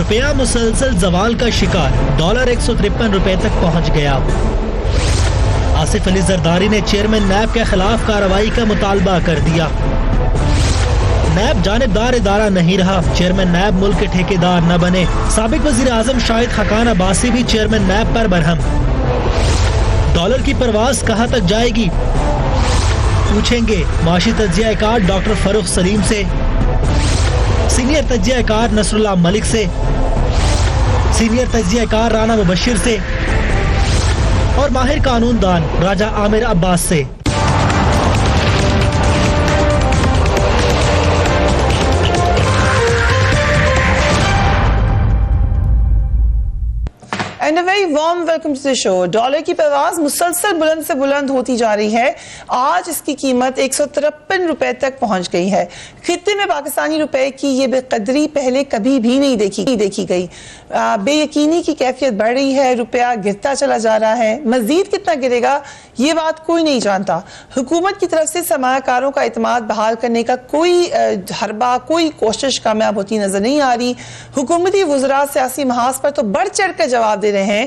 रुपया मुसलसल जवाल का शिकार, डॉलर 153 रुपए तक पहुंच गया। आसिफ अली जरदारी ने चेयरमैन नैब के खिलाफ कार्रवाई का मुतालबा कर दिया। नैब जानिबदार इदारा नहीं रहा, चेयरमैन नैब मुल्क के ठेकेदार न बने। साबिक वजीर आजम शाहिद खकान अब्बासी भी चेयरमैन नैब पर बरहम। डॉलर की परवाज कहां तक जाएगी, पूछेंगे माशी तज्जियाकार डॉक्टर फरूख सलीम से, सीनियर तज्जियाकार नसरुल्लाह मलिक से, सीनियर तज्जियाकार राना मुबशिर से और माहिर कानूनदान राजा आमिर अब्बास से। And a very warm welcome to the show. Dollar की परवाज मुसलसल बुलंद से बुलंद होती जा रही है। आज इसकी कीमत 153 रुपए तक पहुंच गई है। खित्ते में पाकिस्तानी रुपए की ये बेकदरी पहले कभी भी नहीं देखी गई। बेयकीनी की कैफियत बढ़ रही है, रुपया गिरता चला जा रहा है। मजीद कितना गिरेगा ये बात कोई नहीं जानता। हुकूमत की तरफ से सरमायाकारों का इत्मीनान बहाल करने का कोई हरबा, कोई कोशिश कामयाब होती नजर नहीं आ रही। हुकूमती वुज़रा सियासी महाज पर तो बढ़ चढ़ कर जवाब दे रहे हैं,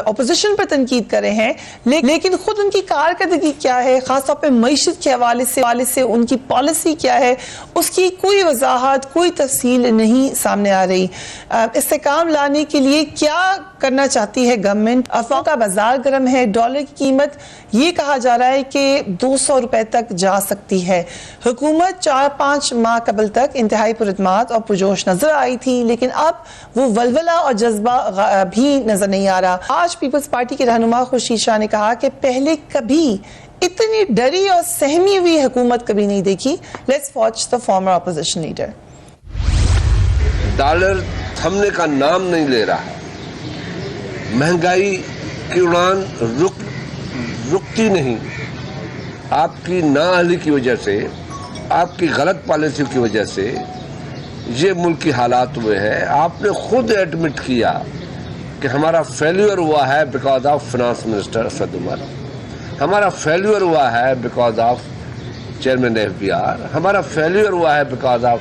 ऑपोजिशन पर तनकीद कर रहे हैं, लेकिन खुद उनकी कारकर्दगी क्या है, खासतौर पर मईशत के हवाले से उनकी पॉलिसी क्या है, उसकी कोई वजाहत, कोई तफसील नहीं सामने आ रही। इस्तेकाम लाने के लिए क्या करना चाहती है गवर्नमेंट? अफवाह का बाजार गर्म है। डॉलर की कीमत ये कहा जा रहा है कि 200 रुपए तक जा सकती है। हुकूमत 4-5 माह कबल तक इंतहाई पुरअतमाद और पुरजोश नजर आई थी, लेकिन अब वो वलवला और जज्बा भी नजर नहीं आ रहा। आज पीपल्स पार्टी के रहनुमा खुर्शीद शाह ने कहा कि पहले कभी इतनी डरी और सहमी हुई हुकूमत कभी नहीं देखी। Let's watch the former opposition leader. Dollar थमने का नाम नहीं ले रहा। महंगाई की उड़ान रुकती नहीं। आपकी नाअहली की वजह से, आपकी गलत पॉलिसी की वजह से ये मुल्क की हालात हुए हैं। आपने खुद एडमिट किया कि हमारा फेल्यूर हुआ है because of finance minister Asad Umar, हमारा फेल्यूर हुआ है बिकॉज ऑफ चेयरमैन एफबीआर, हमारा फेल्यूर हुआ है बिकॉज ऑफ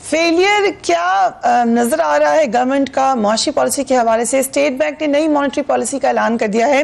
फेलियर क्या नजर आ रहा है गवर्नमेंट का माशी पॉलिसी के हवाले से? स्टेट बैंक ने नई मॉनेटरी पॉलिसी का ऐलान कर दिया है।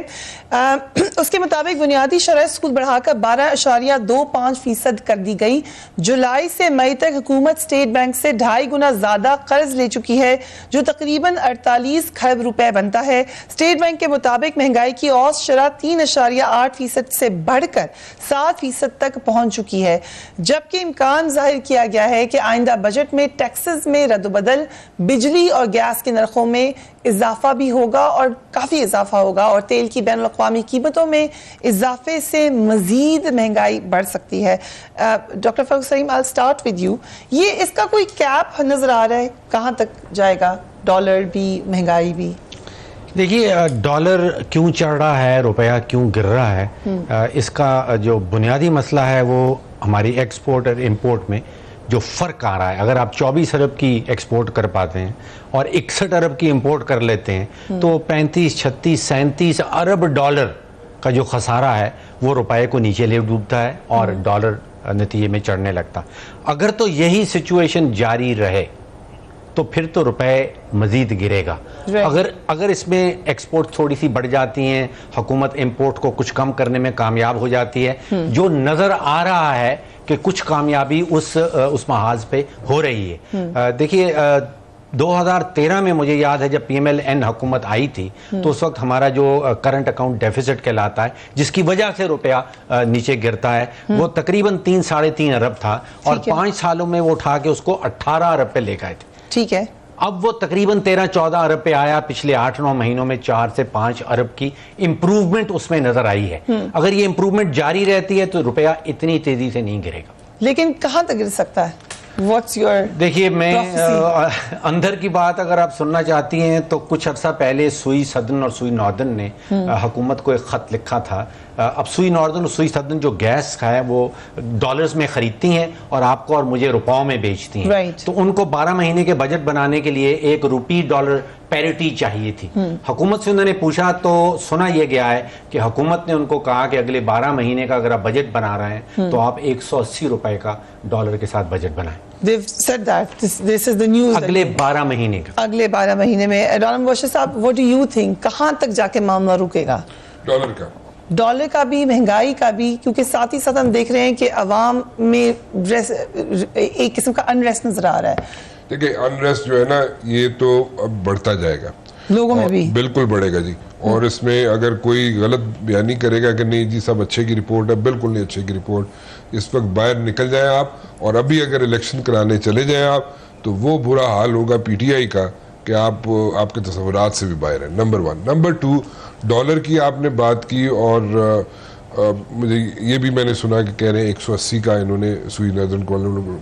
उसके मुताबिक बुनियादी शरह सूद बढ़ाकर 12.25% कर दी गई। जुलाई से मई तक हुकूमत स्टेट बैंक से 2.5 गुना ज्यादा कर्ज ले चुकी है, जो तकरीबन 48 खरब रुपए बनता है। स्टेट बैंक के मुताबिक महंगाई की औसत शरह 3.8% से बढ़कर 7% तक पहुंच चुकी है, जबकि इम्कान जाहिर किया गया है कि आइंदा बजट में टैक्सेस में रद्द-बदल, बिजली और गैस के नरखों में इजाफा भी होगा और काफी इजाफा होगा, और तेल की बैनुल अक़वामी कीमतों में इजाफे से मजीद महंगाई बढ़ सकती है। Doctor Farrukh Saleem, I will start with you. ये इसका कोई कैप नजर आ रहा है? कहां तक जाएगा डॉलर भी, महंगाई भी? देखिए, डॉलर क्यों चढ़ रहा है, रुपया क्यों गिर रहा है, इसका जो बुनियादी मसला है वो हमारी एक्सपोर्ट और इंपोर्ट में जो फ़र्क आ रहा है। अगर आप 24 अरब की एक्सपोर्ट कर पाते हैं और 61 अरब की इंपोर्ट कर लेते हैं तो 35, 36, 37 अरब डॉलर का जो खसारा है वो रुपए को नीचे ले डूबता है और डॉलर नतीजे में चढ़ने लगता। अगर तो यही सिचुएशन जारी रहे तो फिर तो रुपए मजीद गिरेगा। अगर इसमें एक्सपोर्ट थोड़ी सी बढ़ जाती हैं, हुकूमत इंपोर्ट को कुछ कम करने में कामयाब हो जाती है, जो नज़र आ रहा है कि कुछ कामयाबी उस महाज पे हो रही है। देखिए, 2013 में मुझे याद है जब PMLN हुकूमत आई थी तो उस वक्त हमारा जो करंट अकाउंट डेफिसिट कहलाता है, जिसकी वजह से रुपया नीचे गिरता है, वो तकरीबन 3-3.5 अरब था और 5 सालों में वो उठा के उसको 18 अरब पे ले गए थे। ठीक है, अब वो तकरीबन 13-14 अरब पे आया। पिछले 8-9 महीनों में 4 से 5 अरब की इंप्रूवमेंट उसमें नजर आई है। अगर ये इंप्रूवमेंट जारी रहती है तो रुपया इतनी तेजी से नहीं गिरेगा। लेकिन कहां तक गिर सकता है? What's your देखिए, मैं अंदर की बात अगर आप सुनना चाहती हैं तो कुछ अर्सा पहले सुई सदन और सुई नॉर्दर्न ने हुकूमत को एक खत लिखा था। अब सुई नॉर्दर्न और सुई सदन जो गैस है वो डॉलर्स में खरीदती हैं और आपको और मुझे रुपयों में बेचती हैं। right. तो उनको 12 महीने के बजट बनाने के लिए 1 रुपी डॉलर पैरिटी चाहिए थी। हुकूमत से उन्होंने पूछा तो सुना यह गया है कि हुकूमत ने उनको कहा कि अगले 12 महीने का अगर आप बजट बना रहे हैं तो आप 180 रुपए का डॉलर के साथ बजट बनाएं। They've said that. This is the news. अगले 12 महीने का। अगले 12 महीने में। डॉलर मुबश्शिर साहब, what do you think? कहाँ तक जाके मामला रुकेगा? डॉलर का भी, महंगाई का भी, क्योंकि साथ ही साथ हम देख रहे हैं कि अवाम में एक किस्म का अनरेस्ट नजर आ रहा है। देखिए, अनरेस्ट जो है ना, ये तो अब बढ़ता जाएगा, लोगों में भी बिल्कुल बढ़ेगा जी। और इसमें अगर कोई गलत बयानी करेगा कि नहीं जी सब अच्छे की रिपोर्ट है, बिल्कुल नहीं अच्छे की रिपोर्ट। इस वक्त बाहर निकल जाए आप, और अभी अगर इलेक्शन कराने चले जाए आप, तो वो बुरा हाल होगा पीटीआई का कि आपके तस्वुरात से भी बाहर है। नंबर 1। नंबर 2, डॉलर की आपने बात की, और मुझे ये भी मैंने सुना कि कह रहे हैं 180 का इन्होंने सुई नजर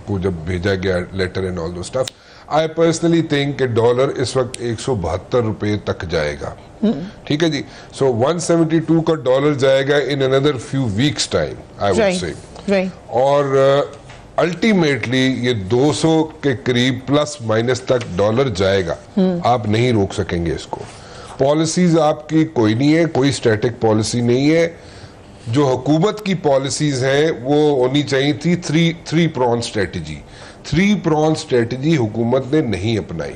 को जब भेजा गया लेटर एंड ऑल दो स्टफ। आई पर्सनली थिंक कि डॉलर इस वक्त 172 रुपए तक जाएगा। ठीक है जी। सो 172 का डॉलर जाएगा in another few weeks time, I would say. और अल्टीमेटली ये 200 के करीब प्लस माइनस तक डॉलर जाएगा। आप नहीं रोक सकेंगे इसको। पॉलिसीज आपकी कोई नहीं है, कोई स्टैटिक पॉलिसी नहीं है। जो हुकूमत की पॉलिसीज हैं वो होनी चाहिए थी three prong strategy. 3 prong strategy हुकूमत ने नहीं अपनाई।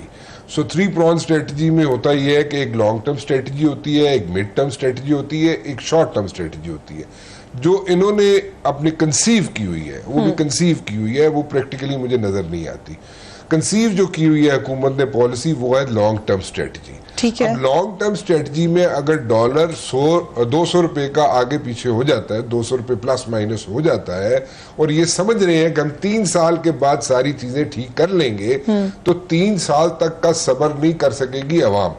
सो 3 प्रॉन स्ट्रेटजी में होता यह है कि एक लॉन्ग टर्म स्ट्रेटजी होती है, एक मिड टर्म स्ट्रेटजी होती है, एक शॉर्ट टर्म स्ट्रेटजी होती है। जो इन्होंने अपनी कंसीव की हुई है, वो भी कंसीव की हुई है, वो प्रैक्टिकली मुझे नजर नहीं आती। कंसीव जो की हुई है हुकूमत ने पॉलिसी, वो है लॉन्ग टर्म स्ट्रेटजी। ठीक है। अब लॉन्ग टर्म स्ट्रेटजी में अगर डॉलर 200 रुपए का आगे पीछे हो जाता है, 200 रुपए प्लस माइनस हो जाता है, और ये समझ रहे हैं कि हम 3 साल के बाद सारी चीजें ठीक कर लेंगे, तो 3 साल तक का सब्र नहीं कर सकेगी अवाम।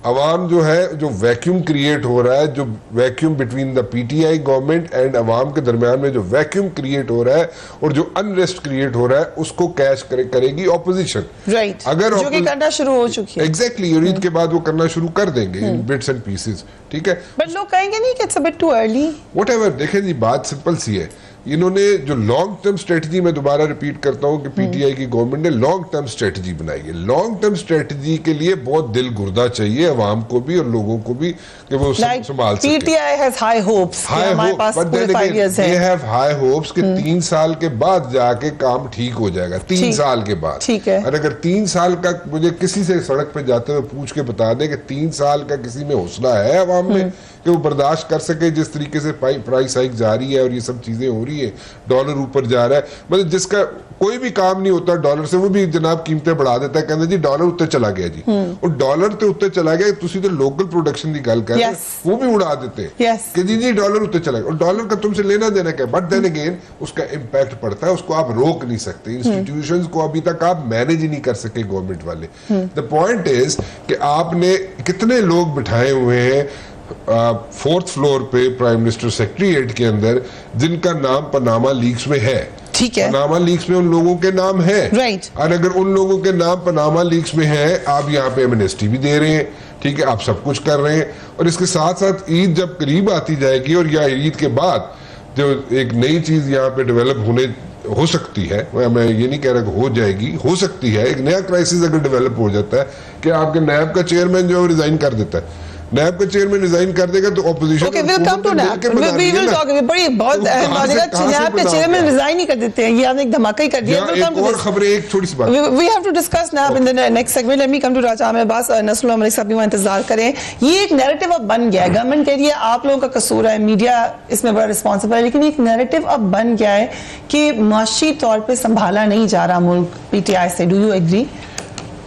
अवाम जो है, जो वैक्यूम क्रिएट हो रहा है, जो vacuum between the PTI government and अवाम के दरमियान में जो वैक्यूम क्रिएट हो रहा है और जो अनरेस्ट क्रिएट हो रहा है, उसको कैश करेगी ऑपोजिशन। राइट। अगर जो कि करना शुरू हो चुकी है। एग्जैक्टली, ईद के बाद वो करना शुरू कर देंगे इन बिट्स एंड पीसेस। ठीक है। बट लोग कहेंगे नहीं कि it's a bit too early. Whatever, देखें जी, बात सिंपल सी है। इन्होंने जो लॉन्ग टर्म स्ट्रेटजी, मैं दोबारा रिपीट करता हूं कि पीटीआई की गवर्नमेंट ने लॉन्ग टर्म स्ट्रेटजी बनाई है। लॉन्ग टर्म स्ट्रेटजी के लिए बहुत दिल गुर्दा चाहिए अवाम को भी और लोगों को भी कि वो संभाल सके। पीटीआई हैज हाई होप्स, हमारे पास पूरे 5 इयर्स है। दे हैव हाई होप्स कि 3 साल के बाद जाके काम ठीक हो जाएगा। 3 साल के बाद। ठीक है। और अगर 3 साल का मुझे किसी से सड़क पे जाते हुए पूछ के बता दे कि 3 साल का किसी में हौसला है अवाम में कि वो बर्दाश्त कर सके जिस तरीके से प्राइस हाइक जारी है और ये सब चीजें हो रही है, डॉलर ऊपर जा रहा है, मतलब जिसका कोई भी काम नहीं होता डॉलर से, वो भी जनाब कीमतें बढ़ा देता है, कहते जी डॉलर उत्ते चला गया जी। और डॉलर तो उत्ते चला गया, तुसी तो लोकल प्रोडक्शन की गल कर रहे, वो भी उड़ा देते कि जी डॉलर उत्ते चला गया। और डॉलर का तुमसे लेना देना क्या, बट देन अगेन उसका इम्पैक्ट पड़ता है, उसको आप रोक नहीं सकते। इंस्टीट्यूशंस को अभी तक आप मैनेज ही नहीं कर सके गवर्नमेंट वाले। द पॉइंट इज कि आपने कितने लोग बिठाए हुए हैं 4th फ्लोर पे प्राइम मिनिस्टर सेक्रेटरीएट के अंदर जिनका नाम पनामा लीक्स में है। ठीक है। पनामा लीक्स में उन लोगों के नाम है। राइट। और अगर उन लोगों के नाम पनामा लीक्स में है, आप यहाँ पे एमनेस्टी भी दे रहे हैं, ठीक है, आप सब कुछ कर रहे हैं। और इसके साथ साथ ईद जब करीब आती जाएगी और या ईद के बाद जो एक नई चीज यहाँ पे डेवलप हो सकती है, मैं ये नहीं कह रहा कि हो जाएगी, हो सकती है, एक नया क्राइसिस अगर डेवलप हो जाता है कि आपके नैब का चेयरमैन जो है रिजाइन कर देता है, नैब का चेयरमैन रिजाइन कर देगा तो opposition okay, will come to NAB, we will talk. बड़ी बहुत अहम बात है, नैब के चेयरमैन रिजाइन ही कर देते हैं, ये आपने एक धमाका ही कर दिया। Will come to this. खबर एक छोटी सी बात, we have to discuss NAB in the next segment. Let me come to Raja Amir Abbas, Nasrullah Malik sahab भी इंतजार करें। ये एक नैरेटिव अब बन गया है, गवर्नमेंट कह रही है आप लोगों का कसूर है, मीडिया इसमें बड़ा रिस्पॉन्सिबल है, लेकिन एक नैरेटिव अब बन गया है कि माशी तौर पर संभाला नहीं जा रहा मुल्क पीटीआई से। Do you agree?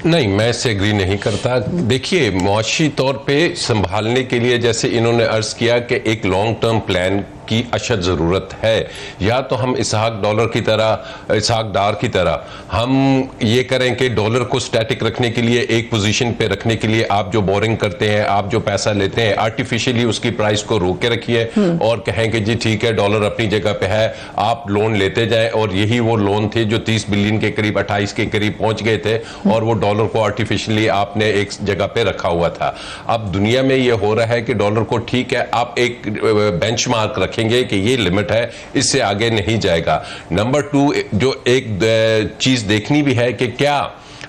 नहीं, मैं इससे एग्री नहीं करता। देखिए, मुआशी तौर पे संभालने के लिए जैसे इन्होंने अर्ज किया कि एक लॉन्ग टर्म प्लान की अशद ज़रूरत है, या तो हम इसहाक डार की तरह हम ये करें कि डॉलर को स्टैटिक रखने के लिए, एक पोजीशन पे रखने के लिए आप जो बोरिंग करते हैं, आप जो पैसा लेते हैं, आर्टिफिशियली उसकी प्राइस को रोक के रखिए और कहें कि जी ठीक है डॉलर अपनी जगह पे है, आप लोन लेते जाएं। और यही वो लोन थे जो 30 बिलियन के करीब, 28 के करीब पहुंच गए थे, और वो डॉलर को आर्टिफिशियली आपने एक जगह पे रखा हुआ था। अब दुनिया में ये हो रहा है कि डॉलर को ठीक है, आप एक बेंचमार्क रखें कि ये लिमिट है, इससे आगे नहीं जाएगा। नंबर 2, जो एक चीज देखनी भी है कि क्या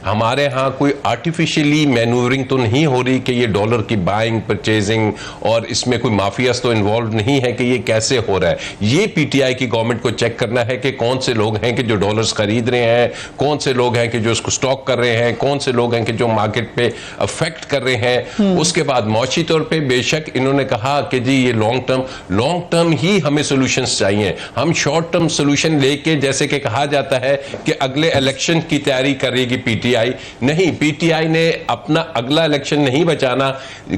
हमारे यहाँ कोई आर्टिफिशियली मैन्यूवरिंग तो नहीं हो रही कि ये डॉलर की बाइंग परचेजिंग और इसमें कोई माफियाज तो इन्वॉल्व नहीं है कि ये कैसे हो रहा है। ये पीटीआई की गवर्नमेंट को चेक करना है कि कौन से लोग हैं कि जो डॉलर्स खरीद रहे हैं, कौन से लोग हैं कि जो इसको स्टॉक कर रहे हैं, कौन से लोग हैं कि जो मार्केट पे अफेक्ट कर रहे हैं। उसके बाद मौशी तौर पे बेशक इन्होंने कहा कि जी ये लॉन्ग टर्म ही हमें सॉल्यूशंस चाहिए। हम शॉर्ट टर्म सॉल्यूशन लेके, जैसे कि कहा जाता है कि अगले इलेक्शन की तैयारी करेगी पीटीआई, नहीं, पीटीआई ने अपना अगला इलेक्शन नहीं बचाना।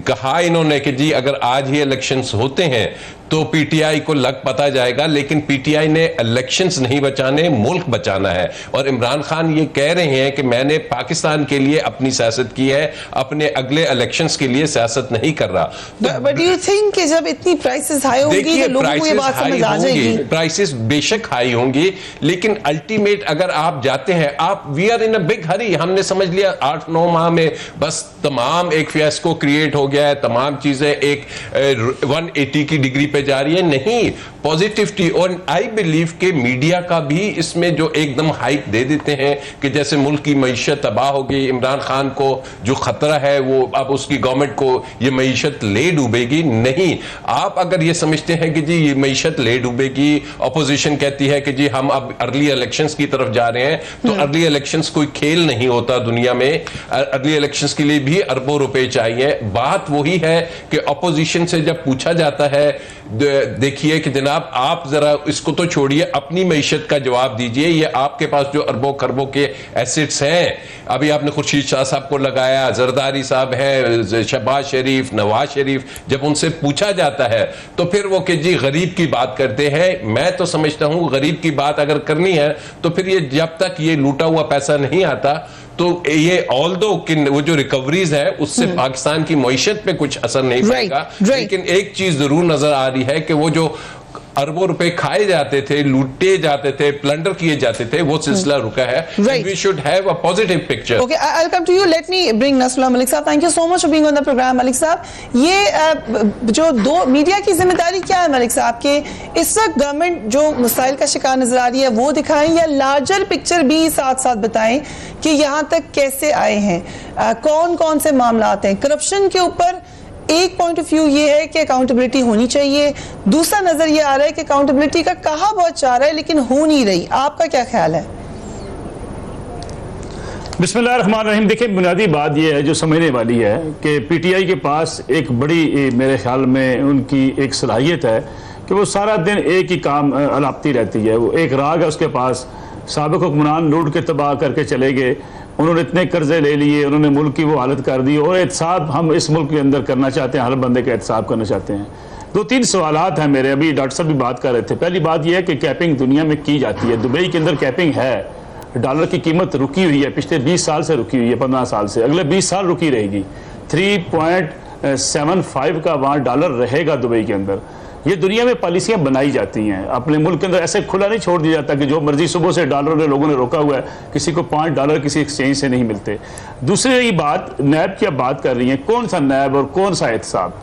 कहा इन्होंने कि जी अगर आज ही इलेक्शंस होते हैं तो पीटीआई को लग पता जाएगा, लेकिन पीटीआई ने इलेक्शंस नहीं बचाने, मुल्क बचाना है। और इमरान खान ये कह रहे हैं कि मैंने पाकिस्तान के लिए अपनी सियासत की है, अपने अगले इलेक्शंस के लिए सियासत नहीं कर रहा। बट डू यू थिंक कि जब इतनी प्राइसेस हाई होंगी तो लोगों को ये बात समझ आ जाएगी? प्राइसेस बेशक हाई होंगी, लेकिन अल्टीमेट अगर आप जाते हैं, आप we are in a big hurry. हमने समझ लिया 8-9 माह में बस तमाम एक फियास्को क्रिएट हो गया है, तमाम चीजें एक 180 की डिग्री पे जा रही है। नहीं, पॉजिटिविटी। और आई बिलीव के मीडिया का भी इसमें जो एकदम हाइप दे देते हैं कि जैसे मुल्क की मईशत तबाह हो गई, इमरान खान को जो खतरा है वो अब उसकी गवर्नमेंट को ये मईशत ले डूबेगी। नहीं, आप अगर ये समझते हैं कि जी ये मईशत ले डूबेगी, अपोजिशन कहती है कि जी हम अब अर्ली इलेक्शंस की तरफ जा रहे हैं, तो अर्ली इलेक्शंस कोई खेल नहीं होता दुनिया में। अर्ली इलेक्शंस के लिए भी अरबों रुपए चाहिए। बात वही है कि अपोजिशन से जब पूछा जाता है, देखिए कि जनाब आप जरा इसको तो छोड़िए, अपनी मईशत का जवाब दीजिए। ये आपके पास जो अरबों खरबों के एसेट्स हैं, अभी आपने खुर्शीद शाह साहब को लगाया, जरदारी साहब है, शहबाज शरीफ, नवाज शरीफ, जब उनसे पूछा जाता है तो फिर वो कि जी गरीब की बात करते हैं। मैं तो समझता हूं गरीब की बात अगर करनी है तो फिर ये जब तक ये लूटा हुआ पैसा नहीं आता तो ये ऑल्दो वो जो रिकवरीज है उससे पाकिस्तान की मईशत पे कुछ असर नहीं पड़ेगा। लेकिन एक चीज जरूर नजर आ रही है कि वो जो अरबों रुपए खाए जाते थे, लूटे जाते थे, प्लंडर किए जाते थे, वो सिलसिला रुका है। We should have a positive picture. Okay, I will come to you. Let me bring Nasrullah Malik sahab. Thank you so much for being on the program. Malik sahab, ये जो दो मीडिया की जिम्मेदारी क्या है मलिक साहब के इस वक्त गवर्नमेंट जो मसाइल का शिकार नजर आ रही है वो दिखाएं, या लार्जर पिक्चर भी साथ साथ बताएं कि यहाँ तक कैसे आए हैं, कौन कौन से मामला हैं? करप्शन के ऊपर एक पॉइंट ऑफ व्यू ये है कि अकाउंटेबिलिटी होनी चाहिए, दूसरा नजर ये आ रहा है कि अकाउंटेबिलिटी का कहा बहुत चाह रहा है लेकिन हो नहीं रही। आपका क्या ख्याल है? बिस्मिल्लाहिर्रहमानिर्रहीम। देखिए, बुनियादी बात यह है जो समझने वाली है कि पीटीआई के पास एक बड़ी, मेरे ख्याल में उनकी एक सलाहियत है कि वो सारा दिन एक ही काम अलापती रहती है। वो एक राग है उसके पास, साबिक हुक्मरान लूट के तबाह करके चले गए, उन्होंने इतने कर्जे ले लिए, उन्होंने मुल्क की वो हालत कर दी, और एहतसाब हम इस मुल्क के अंदर करना चाहते हैं, हर बंदे का एहतसाब करना चाहते हैं। 2-3 सवालात हैं मेरे, अभी डॉक्टर साहब भी बात कर रहे थे। पहली बात यह है कि कैपिंग दुनिया में की जाती है, दुबई के अंदर कैपिंग है, डॉलर की कीमत रुकी हुई है, पिछले 20 साल से रुकी हुई है, 15 साल से, अगले 20 साल रुकी रहेगी। 3.75 का वहाँ डॉलर रहेगा दुबई के अंदर। ये दुनिया में पॉलिसियां बनाई जाती हैं, अपने मुल्क के अंदर ऐसे खुला नहीं छोड़ दिया जाता कि जो मर्जी सुबह से डॉलर ने लोगों ने रोका हुआ है, किसी को $5 किसी एक्सचेंज से नहीं मिलते। दूसरी बात, नैब की आप बात कर रही हैं, कौन सा नैब और कौन सा एहतसाब?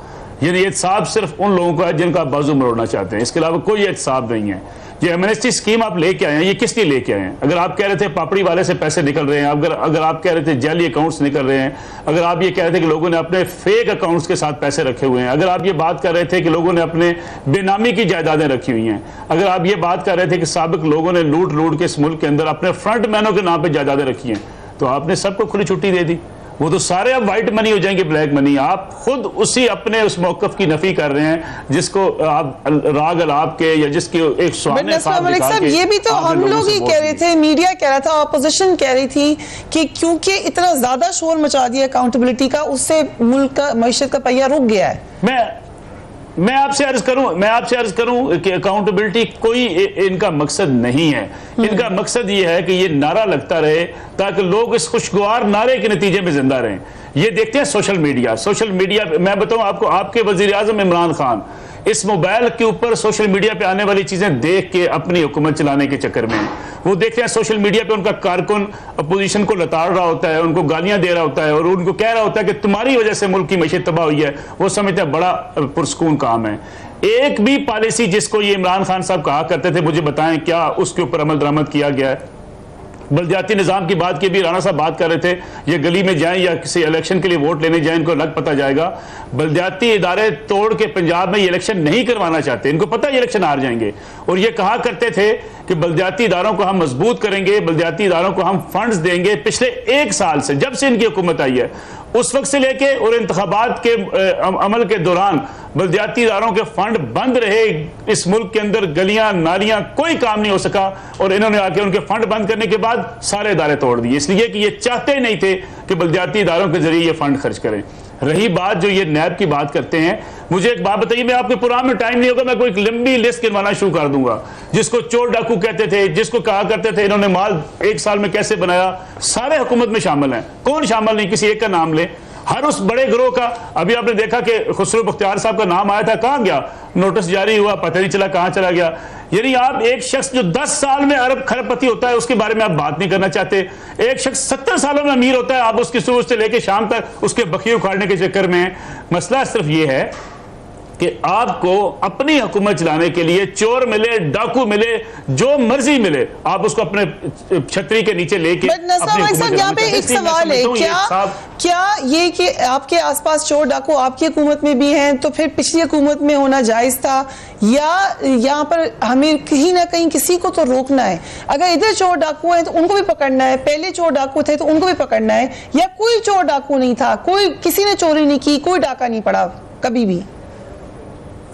ये एहतसाब सिर्फ उन लोगों का है जिनका बाजू मरोड़ना चाहते हैं, इसके अलावा कोई एहतसाब नहीं है। ये एमनेस्टी स्कीम आप लेके आए हैं, ये किस लिए लेके आए हैं? अगर आप कह रहे थे पापड़ी वाले से पैसे निकल रहे हैं, अगर आप कह रहे थे जाली अकाउंट्स निकल रहे हैं, अगर आप ये कह रहे थे कि लोगों ने अपने फेक अकाउंट्स के साथ पैसे रखे हुए हैं, अगर आप ये बात कर रहे थे कि लोगों ने अपने बेनामी की जायदादें रखी हुई हैं, अगर आप ये बात कर रहे थे कि साबिक लोगों ने लूट के इस मुल्क के अंदर अपने फ्रंट मैनों के नाम पर जायदादें रखी हैं, तो आपने सबको खुली छुट्टी दे दी। वो तो सारे अब व्हाइट मनी हो जाएंगे, ब्लैक मनी। आप खुद उसी अपने उस मौकफ की नफी कर रहे हैं जिसको आप राग अलाप के या जिसकी एक साहब, ये भी तो हम लोग ही कह रहे थे, मीडिया कह रहा था, ऑपोजिशन कह रही थी कि क्योंकि इतना ज्यादा शोर मचा दिया अकाउंटेबिलिटी का, उससे मुल्क का मईशत का पहिया रुक गया है। मैं आपसे अर्ज करूं कि अकाउंटेबिलिटी कोई इनका मकसद नहीं है। इनका मकसद ये है कि ये नारा लगता रहे ताकि लोग इस खुशगवार नारे के नतीजे में जिंदा रहें। ये देखते हैं सोशल मीडिया, मैं बताऊं आपको, आपके वजीर आजम इमरान खान इस मोबाइल के ऊपर सोशल मीडिया पे आने वाली चीजें देख के अपनी हुकूमत चलाने के चक्कर में वो देखते हैं सोशल मीडिया पे उनका कारकुन अपोजिशन को लताड़ रहा होता है, उनको गालियां दे रहा होता है और उनको कह रहा होता है कि तुम्हारी वजह से मुल्क की मईशत तबाह हुई है। वो समझते हैं बड़ा पुरसकून काम है। एक भी पॉलिसी जिसको ये इमरान खान साहब कहा करते थे, मुझे बताएं क्या उसके ऊपर अमल दरामद किया गया है? बल्दियाती निज़ाम की बात की भी राणा साहब बात कर रहे थे, ये गली में जाएं या किसी इलेक्शन के लिए वोट लेने जाएं, इनको लग पता जाएगा। बल्दियाती इदारे तोड़ के पंजाब में ये इलेक्शन नहीं करवाना चाहते, इनको पता है ये इलेक्शन हार जाएंगे। और ये कहा करते थे कि बल्दियाती इदारों को हम मजबूत करेंगे, बल्दियाती इदारों को हम फंड्स देंगे। पिछले 1 साल से, जब से इनकी हुकूमत आई है उस वक्त से लेके और इंतखाबात के अमल के दौरान बल्दियाती इदारों के फंड बंद रहे। इस मुल्क के अंदर गलियां नालियां कोई काम नहीं हो सका, और इन्होंने आके उनके फंड बंद करने के बाद सारे इदारे तोड़ दिए, इसलिए कि ये चाहते ही नहीं थे कि बल्दियाती इदारों के जरिए ये फंड खर्च करें। रही बात जो ये नैब की बात करते हैं, मुझे एक बात बताइए, मैं आपके प्रोग्राम में टाइम नहीं होगा, मैं कोई लंबी लिस्ट गिनवाना शुरू कर दूंगा। जिसको चोर डाकू कहते थे, जिसको कहा करते थे इन्होंने माल 1 साल में कैसे बनाया, सारे हुकूमत में शामिल हैं। कौन शामिल नहीं, किसी एक का नाम ले। हर उस बड़े गिरोह का, अभी आपने देखा कि खुसरो बख्तियार साहब का नाम आया था, कहां गया, नोटिस जारी हुआ, पता नहीं चला कहां चला गया। यानी आप एक शख्स जो 10 साल में अरब खरबपति होता है उसके बारे में आप बात नहीं करना चाहते। एक शख्स 70 सालों में अमीर होता है, आप उसकी सुबह से लेकर शाम तक उसके बखिए उखाड़ने के चक्कर में हैं। मसला सिर्फ ये है कि आपको अपनी हुकूमत चलाने के लिए चोर मिले, डाकू मिले, जो मर्जी मिले, आप उसको अपने छतरी के नीचे लेके यहाँ पे एक सवाल है, क्या ये कि आपके आसपास चोर डाकू आपकी हुकूमत में भी हैं, तो फिर पिछली हुकूमत में होना जायज था, या यहाँ पर हमें कहीं ना कहीं किसी को तो रोकना है? अगर इधर चोर डाकू हैं तो उनको भी पकड़ना है, पहले चोर डाकू थे तो उनको भी पकड़ना है, या कोई चोर डाकू नहीं था, कोई किसी ने चोरी नहीं की, कोई डाका नहीं पड़ा कभी भी?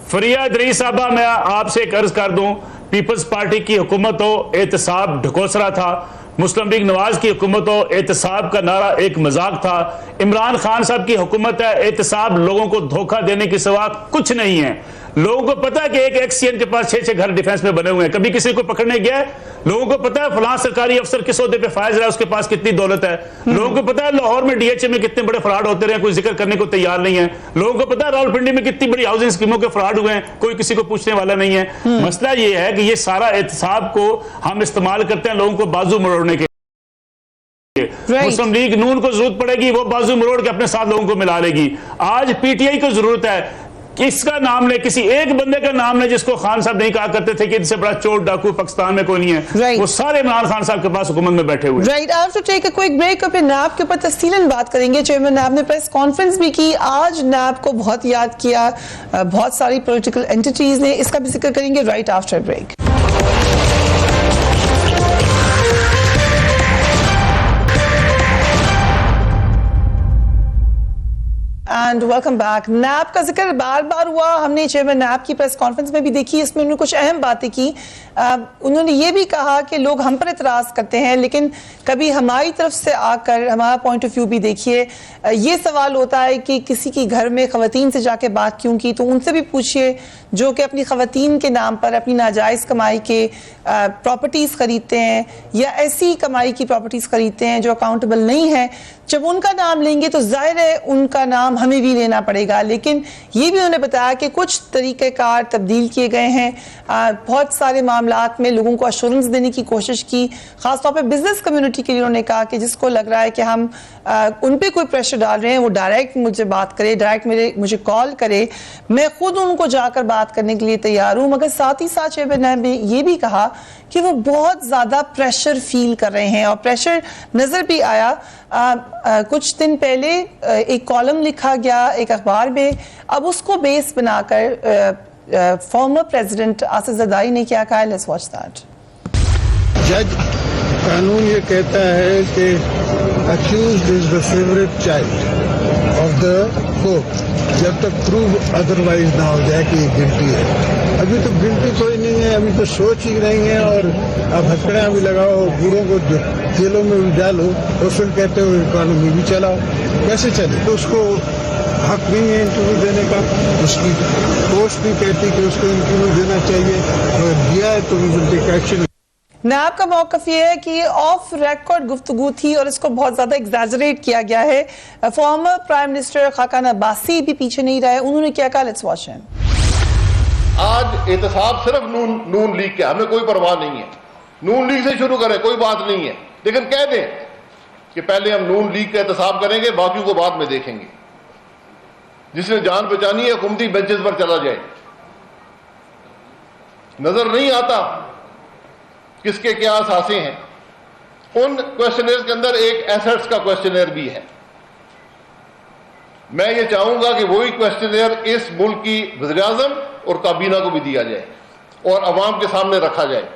फरिया दरीस साहबा, मैं आपसे एक अर्ज कर दूं, पीपल्स पार्टी की हुकूमत हो, एहतसाब ढकोसरा था। मुस्लिम लीग नवाज की हुकूमत हो, एहतसाब का नारा एक मजाक था। इमरान खान साहब की हुकूमत है, एहतसाब लोगों को धोखा देने के सिवा कुछ नहीं है। लोगों को पता है कि एक एक्सीएन के पास 6-6 घर डिफेंस में बने हुए हैं, कभी किसी को पकड़ने गया है? लोगों को पता है फलां सरकारी अफसर किस ओहदे पे फायज रहा है, उसके पास कितनी दौलत है? लोगों को पता है लाहौर में डीएचए में कितने बड़े फ्रॉड होते रहे, कोई जिक्र करने को तैयार नहीं है। लोगों को पता है रावलपिंडी में कितनी बड़ी हाउसिंग स्कीमों के फ्रॉड हुए हैं, कोई किसी को पूछने वाला नहीं है। मसला ये है कि ये सारा एहतसाब को हम इस्तेमाल करते हैं लोगों को बाजू मरोड़ने के। मुस्लिम लीग नून को जरूरत पड़ेगी, वो बाजू मरोड़ के अपने साथ लोगों को मिला लेगी। आज पीटीआई को जरूरत है, किसका नाम ले, किसी एक बंदे का नाम ले जिसको खान साहब नहीं कहा करते थे कि इनसे बड़ा चोर डाकू पाकिस्तान में कोई नहीं है। वो सारे इमरान खान साहब के पास हुकूमत में बैठे हुए। Right, I have to take a quick break. फिर नैब के ऊपर तफसीलन बात करेंगे। चेयरमैन नैब ने प्रेस कॉन्फ्रेंस भी की, आज नैब को बहुत याद किया बहुत सारी पॉलिटिकल एंटिटीज ने, इसका भी जिक्र करेंगे right after break. And welcome back. NAB का जिक्र बार बार हुआ, हमने चेयरमैन नैब की प्रेस कॉन्फ्रेंस में भी देखी, इसमें उन्होंने कुछ अहम बातें की। उन्होंने ये भी कहा कि लोग हम पर इतराज करते हैं, लेकिन कभी हमारी तरफ से आकर हमारा पॉइंट ऑफ व्यू भी देखिए। ये सवाल होता है कि किसी की घर में खवातीन से जाके बात क्यों की, तो उनसे भी पूछिए जो कि अपनी खवातीन के नाम पर अपनी नाजायज़ कमाई के प्रॉपर्टीज़ खरीदते हैं, या ऐसी कमाई की प्रॉपर्टीज़ खरीदते हैं जो अकाउंटेबल नहीं है। जब उनका नाम लेंगे तो जाहिर है उनका नाम हमें भी लेना पड़ेगा, लेकिन ये भी उन्होंने बताया कि कुछ तरीक़ेकार तब्दील किए गए हैं। बहुत सारे मामलात में लोगों को अश्योरेंस देने की कोशिश की, खासतौर पर बिजनेस कम्युनिटी के लिए उन्होंने कहा कि जिसको लग रहा है कि हम उन पर कोई प्रेशर डाल रहे हैं वो डायरेक्ट मुझे बात करे, डायरेक्ट मुझे कॉल करे, मैं खुद उनको जाकर बात करने के लिए तैयार हूँ। मगर साथ ही साथ चेयरमैन ने ये भी कहा कि वो बहुत ज़्यादा प्रेशर फील कर रहे हैं, और प्रेशर नज़र भी आया। कुछ दिन पहले एक कॉलम लिखा गया एक अखबार में, अब उसको बेस बनाकर फॉर्मर प्रेसिडेंट आसिफ जरदारी ने क्या कहा, लेट्स वॉच दैट। जज, कानून ये कहता है कि accused is the favourite child of the court जब तक प्रूव अदरवाइज ना हो जाए कि गिल्टी है। अभी तो गिल्टी कोई नहीं है, अभी तो सोच ही नहीं है, और अब हथकड़ियाँ भी लगाओ, बूढ़ों को जेलों में भी डालो, और फिर कहते हो इकॉनमी भी चलाओ। कैसे चले? तो उसको हक नहीं है इंटरव्यू देने का, उसकी पोस्ट भी कहती कि उसको इंटरव्यू देना चाहिए, अगर दिया है तो वी विल टेक एक्शन। नैब का मौकफ ये है कि ऑफ रिकॉर्ड गुफ्तगू थी और इसको बहुत ज्यादा एग्जैजरेट किया गया है। Former prime minister Khaqan Abbasi भी पीछे नहीं रहे, उन्होंने क्या कहा, लेट्स वॉच हिम। आज एहतसाब सिर्फ नून लीग का, हमें कोई परवाह नहीं है, नून लीग से शुरू करें, कोई बात नहीं है, लेकिन कह दें कि पहले हम नून लीग का एहतसाब करेंगे, बाकी को बाद में देखेंगे। जिसने जान बचानी है हुकूमती बेंचेस पर चला जाए। नजर नहीं आता किसके क्या असासे हैं, उन क्वेश्चनर्स के अंदर एक एसेट्स का क्वेश्चनर भी है। मैं ये चाहूंगा कि वही क्वेश्चनर इस मुल्क की वज़ीर-ए-आज़म और काबीना को भी दिया जाए और अवाम के सामने रखा जाए।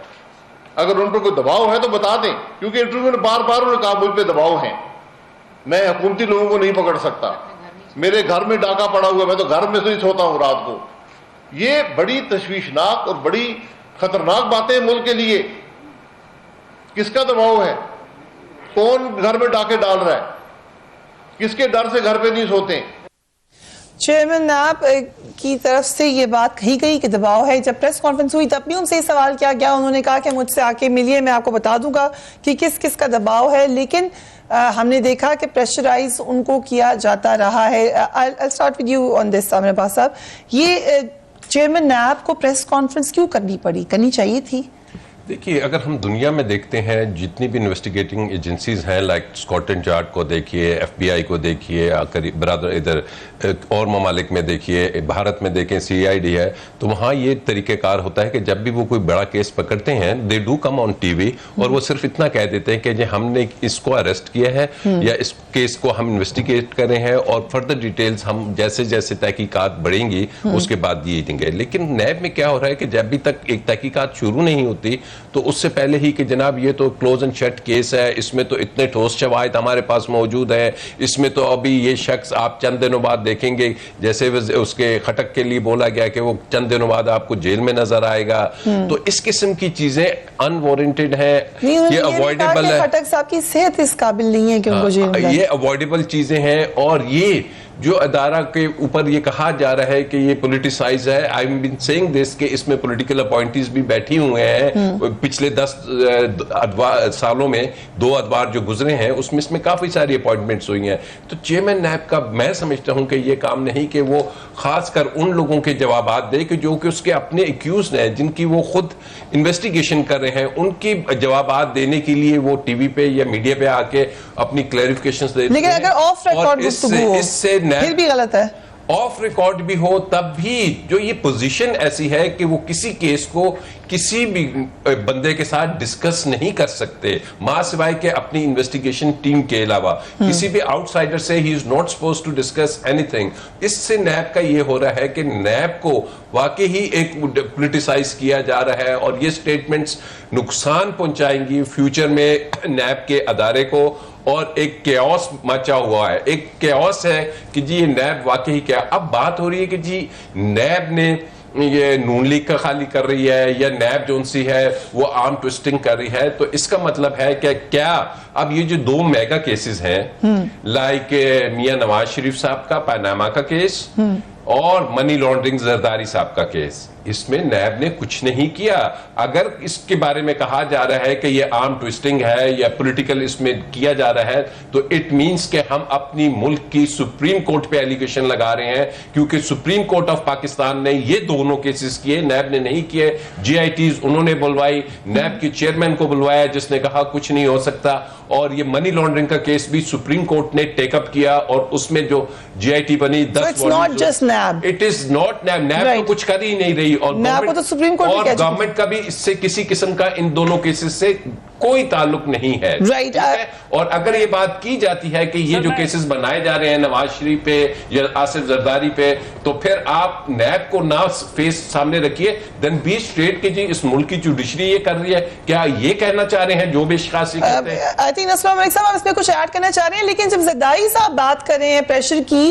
अगर उन पर कोई दबाव है तो बता दें, क्योंकि इंटरव्यू में बार बार उन्होंने कहा मुझ पर दबाव है, मैं हुकूमती लोगों को नहीं पकड़ सकता, मेरे घर में डाका पड़ा हुआ है, मैं तो घर में से ही सोता हूं रात को। ये बड़ी तशवीशनाक और बड़ी खतरनाक बातें हैं मुल्क के लिए। किसका दबाव है? कौन घर में डाके डाल रहा है? किसके डर से घर पे नहीं सोते? चेयरमैन नैब की तरफ से ये बात कही गई कि दबाव है। जब प्रेस कॉन्फ्रेंस हुई तब भी उनसे सवाल किया गया, उन्होंने कहा कि मुझसे आके मिलिए, मैं आपको बता दूंगा कि किस किस का दबाव है। लेकिन हमने देखा कि प्रेशराइज उनको किया जाता रहा है। I start with you on this Aamir Abbas साहब, ये चेयरमैन नैब को प्रेस कॉन्फ्रेंस क्यों करनी पड़ी? करनी चाहिए थी। देखिए, अगर हम दुनिया में देखते हैं जितनी भी इन्वेस्टिगेटिंग एजेंसीज हैं, लाइक स्कॉटलैंड यार्ड को देखिए, FBI को देखिए, बराबर इधर और ममालिक में देखिए, भारत में देखें CID है, तो वहाँ ये तरीक़ेकार होता है कि जब भी वो कोई बड़ा केस पकड़ते हैं, they do come on TV और वो सिर्फ इतना कह देते हैं कि जी हमने इसको अरेस्ट किया है या इस केस को हम इन्वेस्टिगेट कर रहे हैं और फर्दर डिटेल्स हम जैसे जैसे तहकीकात बढ़ेंगी उसके बाद दिए देंगे। लेकिन नैब में क्या हो रहा है कि जब भी तक एक तहकीकात शुरू नहीं होती तो उससे पहले ही कि जनाब ये तो क्लोज एंड शट केस है, इसमें तो इतने ठोस शवाहिद हमारे पास मौजूद है, इसमें तो अभी ये शख्स आप चंद दिनों बाद देखेंगे, जैसे उसके खटक के लिए बोला गया कि वो चंद दिनों बाद आपको जेल में नजर आएगा। तो इस किस्म की चीजें अनवारंटेड है, ये अवॉइडेबल है। खटक साहब की सेहत इस काबिल नहीं है कि उनको जेल में, ये अवॉइडेबल चीजें हैं। और ये जो अदारा के ऊपर ये कहा जा रहा है कि ये पॉलिटिसाइज है, I am been saying this कि इसमें पॉलिटिकल अपॉइंटीज भी बैठी हुए हैं। पिछले 10 सालों में 2 अदवार जो गुजरे हैं उसमें इसमें काफी सारी अपॉइंटमेंट्स हुई हैं। तो चेयरमैन नैब का मैं समझता हूं कि ये काम नहीं कि वो खासकर उन लोगों के जवाबात दे कि जो कि उसके अपने एक्यूज हैं, जिनकी वो खुद इन्वेस्टिगेशन कर रहे हैं, उनकी जवाबात देने के लिए वो टीवी पे या मीडिया पे आके अपनी क्लैरिफिकेशंस देते हैं। लेकिन अगर ऑफ रिकॉर्ड इससे फिर भी गलत है। ऑफ रिकॉर्ड भी हो तब भी जो ये पोजीशन ऐसी है कि वो किसी केस को किसी भी बंदे के साथ डिस्कस नहीं कर सकते मां सिवाय के अपनी इन्वेस्टिगेशन टीम के अलावा किसी भी आउटसाइडर से he is not supposed to discuss anything. इससे नैब का ये हो रहा है कि नैब को वाकई ही एक पॉलिटिसाइज किया जा रहा है और ये स्टेटमेंट्स नुकसान पहुंचाएंगी फ्यूचर में नैब के अदारे को। और एक केओस मचा हुआ है, एक केओस है कि जी ये नैब वाकई क्या। अब बात हो रही है कि जी नैब ने ये नून लीग का खाली कर रही है या नैब जोन सी है वो आर्म ट्विस्टिंग कर रही है। तो इसका मतलब है कि क्या अब ये जो 2 मेगा केसेस हैं लाइक मियां नवाज शरीफ साहब का पनामा का केस और मनी लॉन्ड्रिंग जरदारी साहब का केस, इसमें नैब ने कुछ नहीं किया। अगर इसके बारे में कहा जा रहा है कि ये आर्म ट्विस्टिंग है या पॉलिटिकल इसमें किया जा रहा है तो इट मींस कि हम अपनी मुल्क की सुप्रीम कोर्ट पे एलिगेशन लगा रहे हैं, क्योंकि सुप्रीम कोर्ट ऑफ पाकिस्तान ने ये दोनों केसेस किए, नैब ने नहीं किए। GITs उन्होंने बुलवाई, नैब के चेयरमैन को बुलवाया जिसने कहा कुछ नहीं हो सकता। और ये मनी लॉन्ड्रिंग का केस भी सुप्रीम कोर्ट ने टेकअप किया और उसमें जो GIT बनी 10 इट इज नॉट नैब। नैब तो कुछ कर ही नहीं रही और गवर्नमेंट का भी इससे किसी किस्म का इन दोनों केसेस से कोई ताल्लुक नहीं है। राइट। और अगर ये बात की जाती है कि ये जो केसेस बनाए जा रहे हैं नवाज शरीफ पे या आसिफ जरदारी पे, तो फिर आप नैब को ना फेस सामने रखिए, देन बी स्ट्रेट के जी इस मुल्क की जुडिशरी ये कर रही है। क्या ये कहना चाह रहे हैं जो बेशखासी कहते हैं? आई थिंक अस्सलाम वालेकुम साहब, इसमें कुछ ऐड करना चाह रहे हैं। लेकिन जब जरदारी साहब बात कर रहे हैं प्रेशर की,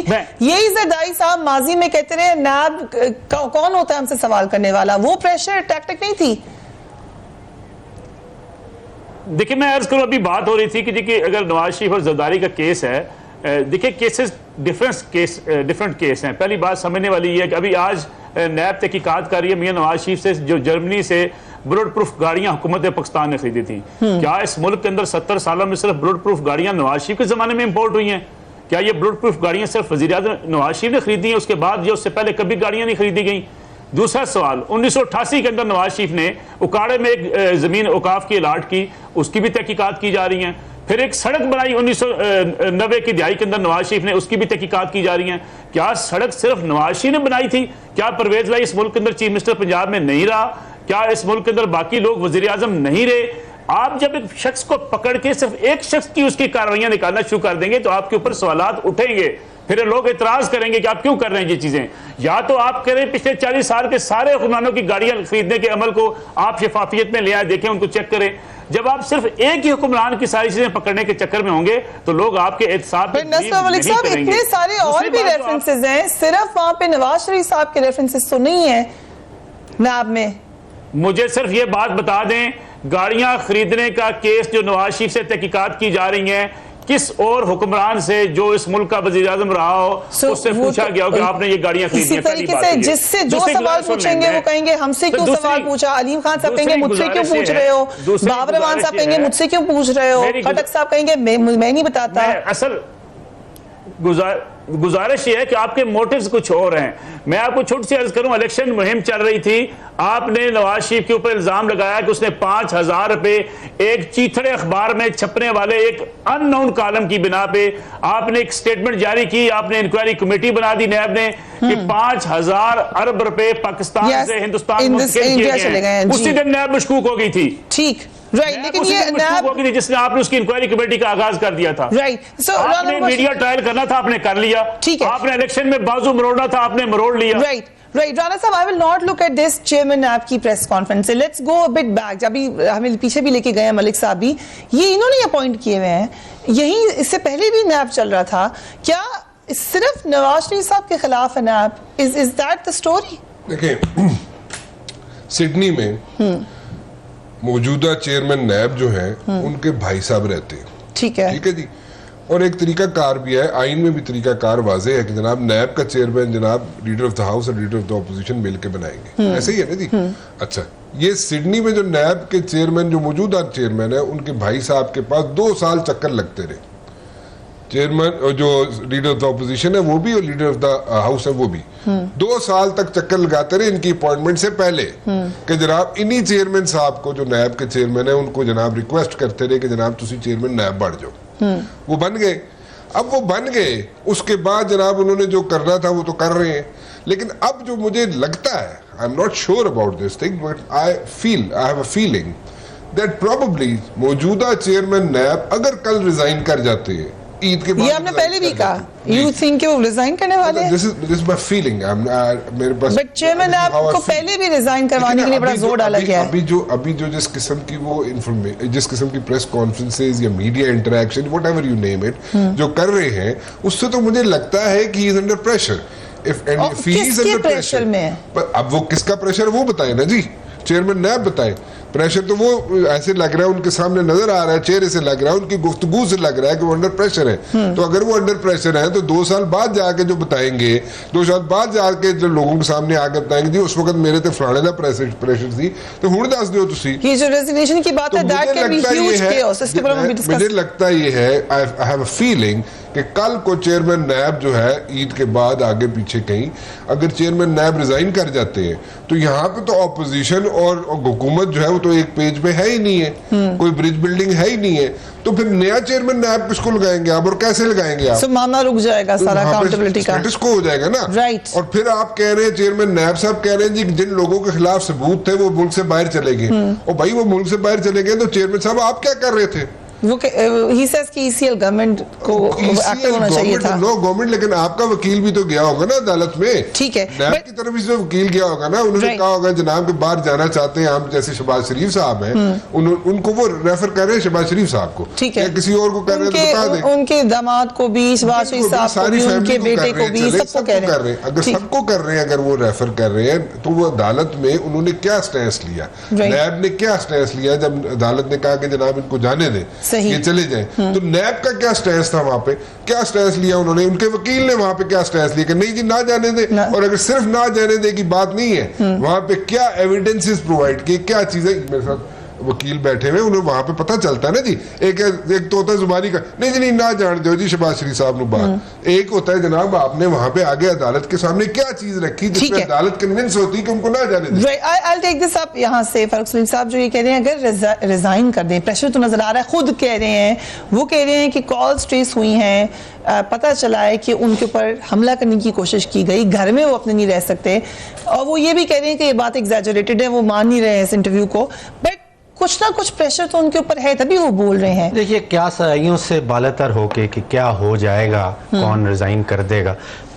यही जरदारी साहब माजी में कहते रहे नैब कौन होता है हमसे सवाल करने वाला, वो प्रेशर टैक्टिक नहीं थी। देखिए मैं अर्ज करूं, अभी बात हो रही थी कि देखिए अगर नवाज शरीफ और जरदारी का केस है, देखिए केसेस डिफरेंट केस हैं। पहली बात समझने वाली ये है कि अभी आज नैब तहकीकात कर रही है मियां नवाज शरीफ से जो जर्मनी से बुलेट प्रूफ गाड़ियां हुकूमत पाकिस्तान ने खरीदी थी। क्या इस मुल्क के अंदर 70 सालों में सिर्फ बुलेट प्रूफ गाड़ियां नवाज शरीफ के जमाने में इंपोर्ट हुई हैं? क्या ये बुलेट प्रूफ गाड़ियां सिर्फ वज़ीर-ए-आज़म नवाज शरीफ ने खरीदी हैं, उसके बाद या उससे पहले कभी गाड़ियां नहीं खरीदी गई? दूसरा सवाल, 1988 के अंदर नवाज शरीफ ने उकाड़े में एक जमीन औकाफ की अलाट की, उसकी भी तहकीकात की जा रही है। फिर एक सड़क बनाई 1990 की दिहाई के अंदर नवाज शरीफ ने, उसकी भी तहकीकात की जा रही है। क्या सड़क सिर्फ नवाज शरीफ ने बनाई थी? क्या परवेज लाई इस मुल्क के अंदर चीफ मिनिस्टर पंजाब में नहीं रहा? क्या इस मुल्क के अंदर बाकी लोग वज़ीर-ए-आज़म नहीं रहे? आप जब एक शख्स को पकड़ के सिर्फ एक शख्स की उसकी कार्रवाइयां निकालना शुरू कर देंगे तो आपके ऊपर सवालात उठेंगे, फिर लोग एतराज करेंगे कि आप क्यों कर रहे हैं ये चीजें। या तो आप करें पिछले 40 साल के सारे हुक्मरानों की गाड़ियां खरीदने के अमल को आप शफाफियत में ले आए, देखें, उनको चेक करें। जब आप सिर्फ एक ही हुक्मरान की सारी चीजें पकड़ने के चक्कर में होंगे तो लोग आपके एहतसाब पे नसर मलिक साहब, इतने सारे और भी रेफरेंसेस हैं, सिर्फ वहां पे नवाज शरीफ साहब के रेफरेंसेस तो नहीं है नाब में। मुझे सिर्फ ये बात बता दें, गाड़ियां खरीदने का केस जो नवाज शरीफ से तहकीकात की जा रही है, किस और हुक्मरान से जो इस मुल्क का वज़ीर आज़म रहा हो उससे पूछा गया हो कि आपने ये गाड़ियां खरीदी हैं? इसी तरीके से जिससे जो सवाल पूछेंगे वो कहेंगे हमसे क्यों सवाल पूछा, अलीम खान साहब कहेंगे मुझसे क्यों पूछ रहे हो, बाबर रहमान साहब कहेंगे मुझसे क्यों पूछ रहे हो, खटक साहब कहेंगे मैं नहीं बताता। असल गुजारिश ये है कि आपके मोटिव्स कुछ और हैं। मैं आपको छोटी सी अर्ज करूं, इलेक्शन मुहिम चल रही थी, आपने नवाज शरीफ के ऊपर इल्जाम लगाया कि उसने 5,000 रुपए एक चीथड़े अखबार में छपने वाले एक अननोन कॉलम की बिना पे आपने एक स्टेटमेंट जारी की, आपने इंक्वायरी कमेटी बना दी नैब ने कि 5,000 अरब रुपए पाकिस्तान से हिंदुस्तान उसी दिन नैब मशकूक हो गई थी। ठीक, राइट, लेकिन ये नैब जिसने आपने उसकी इंक्वायरी कमेटी का आगाज कर दिया था, राइट, सो आपने मीडिया ट्रायल करना था, आपने कर लिया, ठीक है, आपने इलेक्शन में बाजू मरोड़ना था, आपने मरोड़ लिया, right. Right, Rana sahab, I will not look at this chairman NAB की press conference. Let's go a bit back, अभी हमें पीछे भी लेके गए मलिक साहब भी, ये इन्होंने अपॉइंट किए हुए हैं, यही इससे पहले भी नैब चल रहा था, क्या सिर्फ नवाज शरीफ साहब के खिलाफ है NAB? Is that the story? देखिए, सिडनी में मौजूदा चेयरमैन नैब जो है उनके भाई साहब रहते हैं, ठीक है जी, और एक तरीका कार भी है, आइन में भी तरीका कार वाजे है कि जनाब नैब का चेयरमैन जनाब लीडर ऑफ द हाउस और लीडर ऑफ द ऑपोजिशन मिल के बनाएंगे, ऐसे ही है ना जी। अच्छा, ये सिडनी में जो नैब के चेयरमैन जो मौजूदा चेयरमैन है उनके भाई साहब के पास 2 साल चक्कर लगते रहे, चेयरमैन जो लीडर ऑफ द ऑपोजिशन है वो भी और लीडर ऑफ द हाउस है वो भी 2 साल तक चक्कर लगाते रहे इनकी अपॉइंटमेंट से पहले कि जनाब इन्हीं चेयरमैन साहब को जो नैब के चेयरमैन है उनको जनाब रिक्वेस्ट करते रहे कि जनाब तुसी चेयरमैन नैब बढ़ जाओ, वो बन गए। अब वो बन गए, उसके बाद जनाब उन्होंने जो करना था वो तो कर रहे हैं, लेकिन अब जो मुझे लगता है, I am not sure about this thing but I have a feeling that probably मौजूदा चेयरमैन नैब अगर कल रिजाइन कर जाते हैं ईद के बाद, ये आपने पहले भी कहा, यू थिंक वो रिजाइन करने वाले हैं? दिस इज माय फीलिंग, मेरे पास, बट चेयरमैन आपको पहले भी रिजाइन करवाने के लिए बड़ा जोर डाला गया है। अभी जो जिस किस्म की वो इन्फॉर्मेशन, जिस किस्म की प्रेस कॉन्फ्रेंसेस या media interaction whatever you name it जो कर रहे हैं, उससे तो मुझे लगता है कि he is under pressure. If he is under pressure में, पर अब वो किसका प्रेशर वो बताए ना जी, चेयरमैन नैब बताए। प्रेशर तो वो ऐसे लग रहा है, उनके सामने नजर आ रहा है, चेहरे से लग रहा है, उनकी गुफ्तगू से लग रहा है कि वो अंडर प्रेशर है। तो अगर वो अंडर प्रेशर है तो 2 साल बाद जाके जो बताएंगे, 2 साल बाद जाके जो लोगों के सामने आके बताएंगे जी उस वक्त मेरे ते फलाने दा प्रेशर थी, तो हुण दस दियो तुसी। ये जो रेजिग्नेशन की बात है, that can be huge chaos, इसके बारे में भी डिस्कस। मुझे लगता ये है, आई हैव अ फीलिंग कि कल को चेयरमैन नैब जो है ईद के बाद आगे पीछे कहीं अगर चेयरमैन नैब रिजाइन कर जाते हैं तो यहाँ पे तो ऑपोजिशन और हुकूमत जो है वो तो एक पेज पे है ही नहीं है, कोई ब्रिज बिल्डिंग है ही नहीं है, तो फिर नया चेयरमैन नैब किसको लगाएंगे आप और कैसे लगाएंगे आप? मामला रुक जाएगा, सारा अकाउंटेबिलिटी का स्टेटस को हो जाएगा ना, राइट। और फिर आप कह रहे हैं चेयरमैन नैब साहब कह रहे हैं जी जिन लोगों के खिलाफ सबूत थे वो मुल्क से बाहर चले गए, और भाई वो मुल्क से बाहर चले गए तो चेयरमैन साहब आप क्या कर रहे थे? वो ही सेज कि ईसीएल गवर्नमेंट को एक्टिव होना चाहिए था। नो गवर्नमेंट, लेकिन आपका वकील भी तो गया होगा ना अदालत में, ठीक है, नैब की तरफ से वकील गया होगा ना, उन्होंने कहा होगा जनाब के बाहर जाना चाहते हैं हम, जैसे शहबाज शरीफ साहब हैं उनको वो रेफर कर रहे हैं शहबाज शरीफ साहब को, ठीक है, किसी और को कर रहे हैं तो बता दें, उनके दामाद को भी, शहबाज शरीफ साहब को भी, उनके बेटे को भी, सबको कह रहे हैं। अगर सबको कर रहे हैं, अगर वो रेफर कर रहे हैं तो वो अदालत में उन्होंने क्या स्टैंस लिया, नैब ने क्या स्टैंस लिया जब अदालत ने कहा कि जनाब इनको जाने दें, ये चले जाए, तो नैब का क्या स्टैंस था वहां पे, क्या स्टैंस लिया उन्होंने, उनके वकील ने वहां पे क्या स्टैंस लिया कि नहीं जी ना जाने दे, और अगर सिर्फ ना जाने दे की बात नहीं है, वहां पे क्या एविडेंसेस प्रोवाइड किए, क्या चीजें, मेरे साथ वकील बैठे हुए उन्हें वहां पे पता चलता है ना जी, एक तो होता है जुबानी का नहीं जी नहीं ना जान दो जी शहबाज शरीफ साहब ने बात, एक होता है जनाब आपने वहां पे आगे अदालत के सामने क्या चीज रखी जिसमें अदालत कन्विंस होती कि उनको ना जाने दे। I'll take this up यहाँ से। फारूक सलीम साहब जो ये कह रहे हैं अगर रिजाइन कर दें, प्रेशर तो नजर आ रहा है, खुद कह रहे हैं, वो कह रहे हैं कि कॉल्स ट्रेस हुई हैं, पता चला है कि उनके ऊपर हमला करने की कोशिश की गई, घर में वो अपने नहीं रह सकते, और वो ये भी कह रहे हैं कि ये बात एग्जैजरेटेड है, वो मान नहीं रहे हैं इस इंटरव्यू को, बट कुछ ना कुछ प्रेशर तो उनके ऊपर है, तभी वो बोल रहे हैं। देखिए क्या सराइयों से बालातर होके कि क्या हो जाएगा, कौन रिजाइन कर देगा,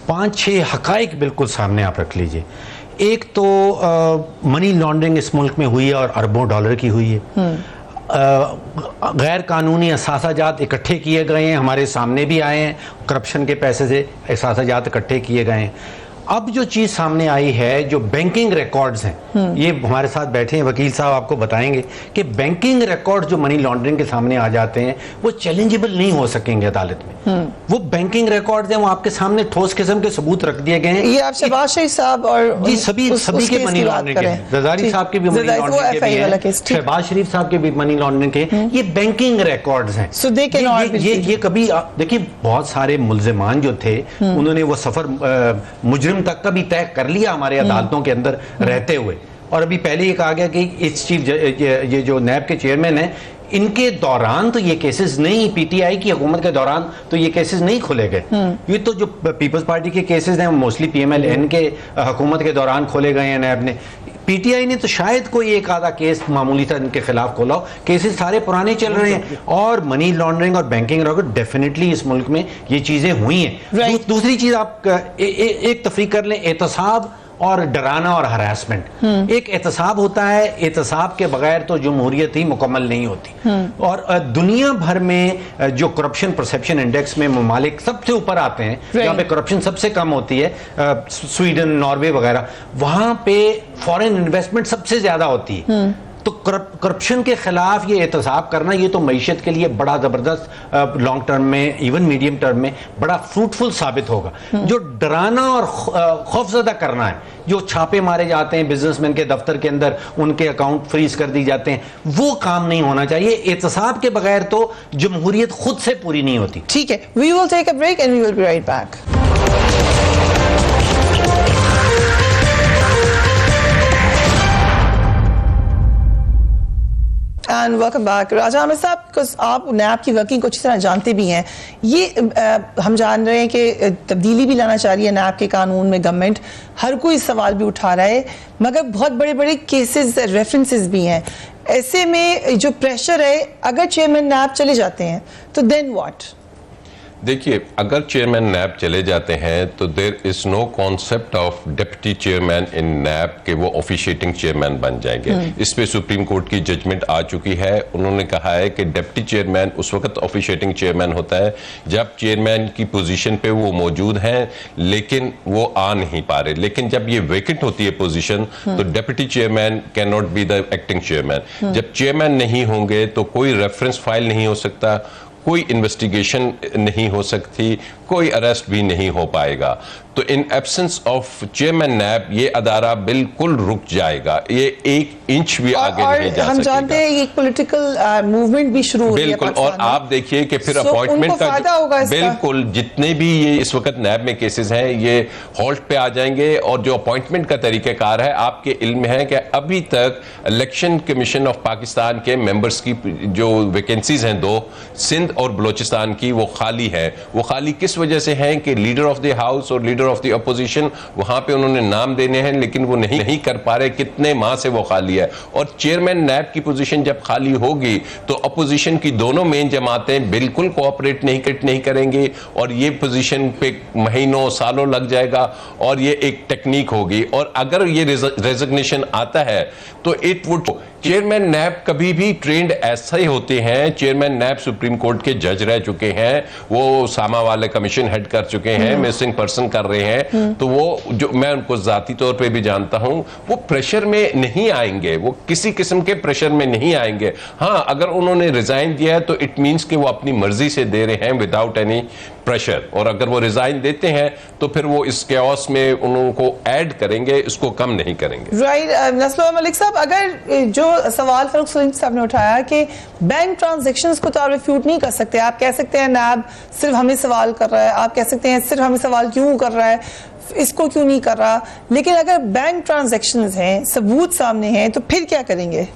5-6 हकाइक बिल्कुल सामने आप रख लीजिए। एक तो मनी लॉन्ड्रिंग इस मुल्क में हुई है और अरबों डॉलर की हुई है। गैर कानूनी असासाजात इकट्ठे किए गए हैं, हमारे सामने भी आए हैं, करप्शन के पैसे से असासाजात इकट्ठे किए गए हैं। अब जो चीज सामने आई है, जो बैंकिंग रिकॉर्ड्स हैं, ये हमारे साथ बैठे हैं वकील साहब आपको बताएंगे कि बैंकिंग रिकॉर्ड्स जो मनी लॉन्ड्रिंग के सामने आ जाते हैं वो चैलेंजेबल नहीं हो सकेंगे अदालत में। वो बैंकिंग रिकॉर्ड्स हैं, वो आपके सामने ठोस किस्म के सबूत रख दिए गए हैं। ये आप शहबाज शरीफ साहब और जी सभी के मनी लॉन्ड्रिंग के, जरदारी साहब के भी मनी लॉन्ड्रिंग के हैं, शहबाज शरीफ साहब के भी मनी लॉन्ड्रिंग के, ये बैंकिंग रिकॉर्ड्स हैं। ये कभी देखिए बहुत सारे मुल्जिमान जो थे उन्होंने वो सफर मुजरिम तक का भी तय कर लिया हमारे अदालतों के अंदर रहते हुए। और अभी पहले ये कहा गया कि इस चीफ ये जो नैब के चेयरमैन हैं, इनके दौरान तो ये केसेस नहीं, पीटीआई की हुकूमत के दौरान तो ये केसेस नहीं खोले गए। ये तो जो पीपल्स पार्टी के केसेस हैं मोस्टली पीएमएलएन के हुकूमत के दौरान खोले गए हैं नैब ने। पीटीआई ने तो शायद कोई एक आधा केस मामूली था इनके खिलाफ खोला हो, केसेस सारे पुराने चल रहे हैं। और मनी लॉन्ड्रिंग और बैंकिंग रिकॉर्ड डेफिनेटली इस मुल्क में ये चीजें हुई हैं। दूसरी चीज आप एक तफरीक कर लें, एहतसाब और डराना और हरासमेंट। एक एहतसाब होता है, एहतसाब के बगैर तो जमहूरियत ही मुकम्मल नहीं होती। और दुनिया भर में जो करप्शन परसेप्शन इंडेक्स में ममालिक सबसे ऊपर आते हैं, जहाँ पे करप्शन सबसे कम होती है, स्वीडन, नॉर्वे वगैरह, वहां पे फॉरेन इन्वेस्टमेंट सबसे ज्यादा होती है। तो करप्शन के खिलाफ ये एहतसाब करना, ये तो मईशत के लिए बड़ा जबरदस्त लॉन्ग टर्म में, इवन मीडियम टर्म में बड़ा फ्रूटफुल साबित होगा। जो डराना और खौफजदा करना है, जो छापे मारे जाते हैं बिजनेसमैन के दफ्तर के अंदर, उनके अकाउंट फ्रीज कर दी जाते हैं, वो काम नहीं होना चाहिए। एहतसाब के बगैर तो जमहूरियत खुद से पूरी नहीं होती। ठीक है, we will take a break and we will be right back. And welcome back. Raja Aamir sahab, because आप नैब की वर्किंग को अच्छी तरह जानते भी हैं, ये हम जान रहे हैं कि तब्दीली भी लाना चाह रही है नैब के कानून में गवर्नमेंट, हर कोई सवाल भी उठा रहा है, मगर बहुत बड़े बड़े केसेस रेफरेंसेस भी हैं। ऐसे में जो प्रेशर है, अगर चेयरमैन नैब चले जाते हैं तो देन व्हाट? देखिए, अगर चेयरमैन नैब चले जाते हैं तो there is no concept of deputy chairman in NAB के वो ऑफिशिएटिंग चेयरमैन बन जाएंगे। इस पे सुप्रीम कोर्ट की जजमेंट आ चुकी है। उन्होंने कहा है कि डिप्टी चेयरमैन उस वक्त ऑफिशिएटिंग चेयरमैन होता है जब चेयरमैन की पोजीशन पे वो मौजूद हैं लेकिन वो आ नहीं पा रहे। लेकिन जब ये वेकेंट होती है पोजीशन तो deputy chairman can not be the acting chairman. जब चेयरमैन नहीं होंगे तो कोई रेफरेंस फाइल नहीं हो सकता, कोई इन्वेस्टिगेशन नहीं हो सकती, कोई अरेस्ट भी नहीं हो पाएगा। तो इन एब्सेंस ऑफ चेयरमैन नैब ये अदारा बिल्कुल रुक जाएगा, ये एक इंच भी आगे नहीं जा हम जानते हैं एक पॉलिटिकल मूवमेंट भी शुरू हो गया बिल्कुल। और आप देखिए कि फिर अपॉइंटमेंट का बिल्कुल जितने भी ये इस वक्त नैब में केसेस हैं ये हॉल्ट पे आ जाएंगे। और जो अपॉइंटमेंट का तरीकाकार है, आपके इल्म में है कि अभी तक इलेक्शन कमीशन ऑफ पाकिस्तान के मेंबर्स की जो वैकेंसीज हैं 2, सिंध और बलोचिस्तान की, वो खाली है। वो खाली किस वजह से है कि लीडर ऑफ द हाउस और लीडर ऑफ द अपोजिशन वहां पे उन्होंने नाम देने हैं लेकिन वो नहीं कर पा रहे, कितने माह से वो खाली है। और चेयरमैन नैब की पोजीशन जब खाली होगी तो अपोजिशन की दोनों मेन जमातें बिल्कुल कोऑपरेट नहीं करेंगी और ये पोजीशन पे महीनों सालों लग जाएगा और ये एक टेक्निक होगी। और अगर ये रेजिग्नेशन आता है तो इट वुड, चेयरमैन नैब कभी भी ट्रेंड ऐसा ही होते हैं। चेयरमैन नैब सुप्रीम कोर्ट के जज रह चुके हैं, वो सामा वाले कमीशन हेड कर चुके हैं, मिसिंग पर्सन कर रहे हैं। तो वो जो मैं उनको जाती तौर पे भी जानता हूं, वो प्रेशर में नहीं आएंगे, वो किसी किस्म के प्रेशर में नहीं आएंगे। हाँ, अगर उन्होंने रिजाइन दिया है तो इट मीन्स कि वो अपनी मर्जी से दे रहे हैं विदाउट एनी प्रेशर। और अगर वो रिजाइन देते हैं तो फिर वो इस कैओस में उनको ऐड करेंगे, इसको कम नहीं करेंगे। राइट। नस्ल मलिक साहब, अगर जो सवाल फरूख सलीम साहब ने उठाया कि बैंक ट्रांजैक्शंस को तो आप रिफ्यूट नहीं कर सकते, आप कह सकते हैं नैब सिर्फ हमें सवाल कर रहा है, आप कह सकते हैं सिर्फ हमें सवाल क्यों कर रहा है, इसको क्यों नहीं कर रहा, लेकिन अगर बैंक ट्रांजैक्शंस हैं, सबूत सामने हैं, तो फिर क्या करेंगे?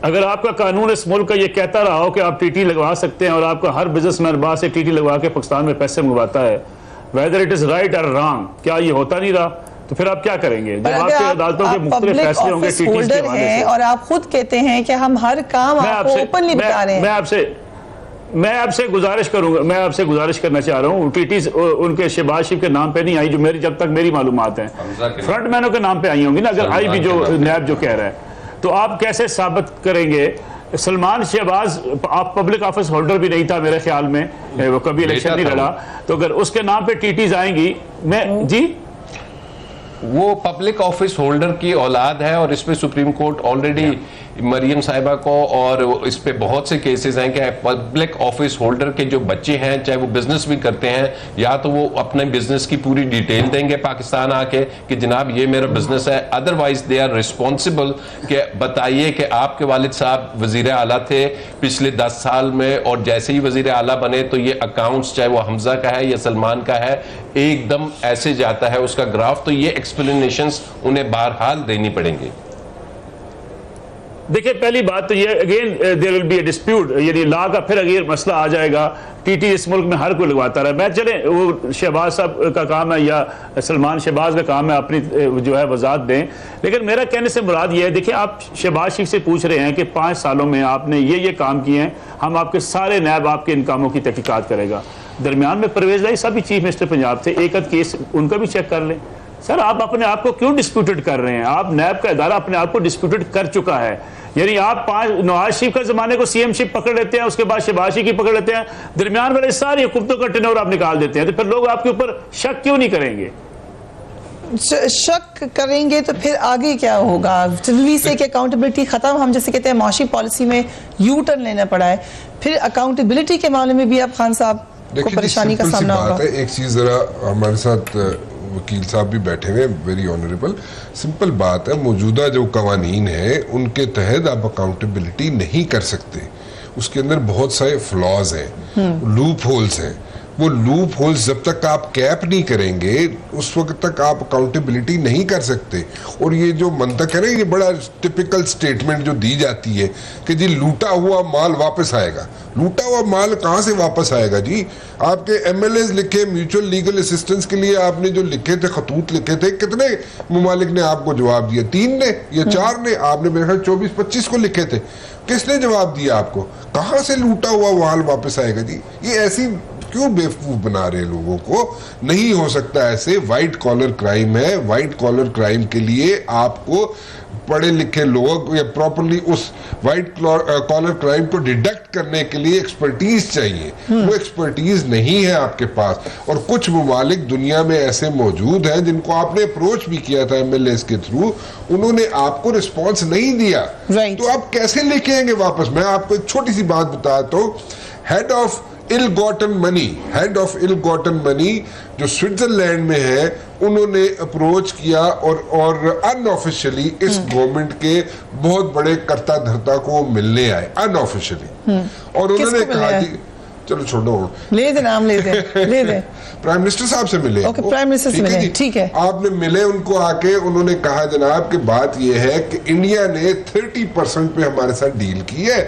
अगर आपका कानून इस मुल्क का ये कहता रहा हो कि आप टीटी लगवा सकते हैं और आपका हर बिजनेसमैन बाहर से टीटी लगवा के पाकिस्तान में पैसे मंगवाता है, वेदर इट इज राइट और रॉन्ग, क्या ये होता नहीं रहा? तो फिर आप क्या करेंगे जब पर आपके अगर अदालतों के आप मुख्तलिफ पब्लिक फैसले होंगे ऑफिस टीटीज के होल्डर हवाले हैं से। और आप खुद कहते हैं कि हम हर काम आपको ओपनली बता रहे हैं। मैं आपसे गुजारिश करूंगा, मैं आपसे गुजारिश करना चाह रहा हूँ, टीटीज उनके शहबाज शरीफ के नाम पे नहीं आई, जो मेरी जब तक मेरी मालूमात है फ्रंटमैनों के नाम पे आई होंगी ना, अगर आई भी जो नैब जो कह रहा है, तो आप कैसे साबित करेंगे? सलमान शहबाज आप पब्लिक ऑफिस होल्डर भी नहीं था मेरे ख्याल में, वो कभी इलेक्शन नहीं लड़ा, तो अगर उसके नाम पे टीटीज आएंगी, मैं जी वो पब्लिक ऑफिस होल्डर की औलाद है और इस पे सुप्रीम कोर्ट ऑलरेडी मरियम साहिबा को, और इस पे बहुत से केसेस हैं कि पब्लिक ऑफिस होल्डर के जो बच्चे हैं, चाहे वो बिजनेस भी करते हैं, या तो वो अपने बिजनेस की पूरी डिटेल देंगे पाकिस्तान आके कि जनाब ये मेरा बिजनेस है, अदरवाइज दे आर रिस्पॉन्सिबल कि बताइए कि आपके वालिद साहब वजीर आला थे पिछले 10 साल में, और जैसे ही वजीर आला बने तो ये अकाउंट्स, चाहे वो हमजा का है या सलमान का है, एकदम ऐसे जाता है उसका ग्राफ, तो ये एक्सप्लेनेशंस उन्हें बहरहाल देनी पड़ेंगी। देखिए पहली बात तो ये again there will be a dispute, यानी लॉ का फिर अगेन मसला आ जाएगा। टीटी इस मुल्क में हर कोई लगवाता रहा। मैं चले वो शहबाज साहब का काम है या सलमान शहबाज का काम है अपनी जो है वजाहत दें, लेकिन मेरा कहने से मुराद ये है, देखिए आप शहबाज शरीफ से पूछ रहे हैं कि 5 सालों में आपने ये काम किए हैं, हम आपके सारे नैब आपके इन कामों की तहकीकात करेगा। दरमियान में परवेज लाई साहब भी चीफ मिनिस्टर पंजाब थे, एक आध केस उनका भी चेक कर लें। सर आप अपने आप को क्यों डिस्प्यूटेड कर रहे हैं? आप नैब का इदारा अपने आप को डिस्प्यूटेड कर चुका है। यानी आप नवाज शरीफ का जमाने को सीएम शिप पकड़ लेते हैं, उसके बाद शहबाज शरीफ की पकड़ लेते हैं, दरमियान वाले सारी हुकूमतों का टेन्योर आप निकाल देते हैं, तो फिर लोग आपके ऊपर शक क्यों नहीं करेंगे? शक करेंगे तो फिर आगे क्या होगा? जल्दी से कि अकाउंटेबिलिटी खत्म, हम जैसे कहते हैं माशी पॉलिसी में यू टर्न लेना पड़ा है, फिर अकाउंटेबिलिटी के मामले में भी आप खान साहब को परेशानी का सामना होगा। एक चीज जरा हमारे साथ वकील साहब भी बैठे हुए, वेरी ऑनरेबल, सिंपल बात है, मौजूदा जो कवानीन है उनके तहत आप अकाउंटेबिलिटी नहीं कर सकते, उसके अंदर बहुत सारे फ्लॉज हैं, लूप होल्स हैं। वो लूप होल्स जब तक आप कैप नहीं करेंगे उस वक्त तक आप अकाउंटेबिलिटी नहीं कर सकते। और ये जो मंतक है ना, ये बड़ा टिपिकल स्टेटमेंट जो दी जाती है कि जी लूटा हुआ माल वापस आएगा। लूटा हुआ माल कहाँ से वापस आएगा जी? आपके एमएलएस लिखे म्यूचुअल लीगल असिस्टेंस के लिए आपने जो लिखे थे, खतूत लिखे थे, कितने ममालिक ने आपको जवाब दिया? 3 ने या 4 ने? आपने मेरे ख्याल 24-25 को लिखे थे। किसने जवाब दिया आपको? कहाँ से लूटा हुआ माल वापस आएगा जी? ये ऐसी क्यों बेवकूफ बना रहे लोगों को? नहीं हो सकता ऐसे। वाइट कॉलर क्राइम है, वाइट कॉलर क्राइम के लिए आपको पढ़े लिखे लोग या प्रॉपर्ली उस वाइट कॉलर क्राइम को डिडक्ट करने के लिए एक्सपर्टीज चाहिए। वो एक्सपर्टीज नहीं है आपके पास। और कुछ ममालिक दुनिया में ऐसे मौजूद हैं जिनको आपने अप्रोच भी किया था एमएलएस के थ्रू, उन्होंने आपको रिस्पॉन्स नहीं दिया। तो आप कैसे लेके आएंगे वापस? मैं आपको एक छोटी सी बात बताता हूँ। Head of ill gotten money जो स्विट्जरलैंड में है, उन्होंने अप्रोच किया और अनऑफिशियली इस गवर्नमेंट के बहुत बड़े कर्ता धर्ता को मिलने आए अनऑफिशियली, और उन्होंने कहा कि चलो छोड़ो, ले दे नाम, ले दे प्राइम मिनिस्टर साहब से मिले। ओके, प्राइम मिनिस्टर से मिले, ठीक है। आपने मिले उनको आके, उन्होंने कहा जनाब कि बात यह है कि इंडिया ने 30% पे हमारे साथ डील की है,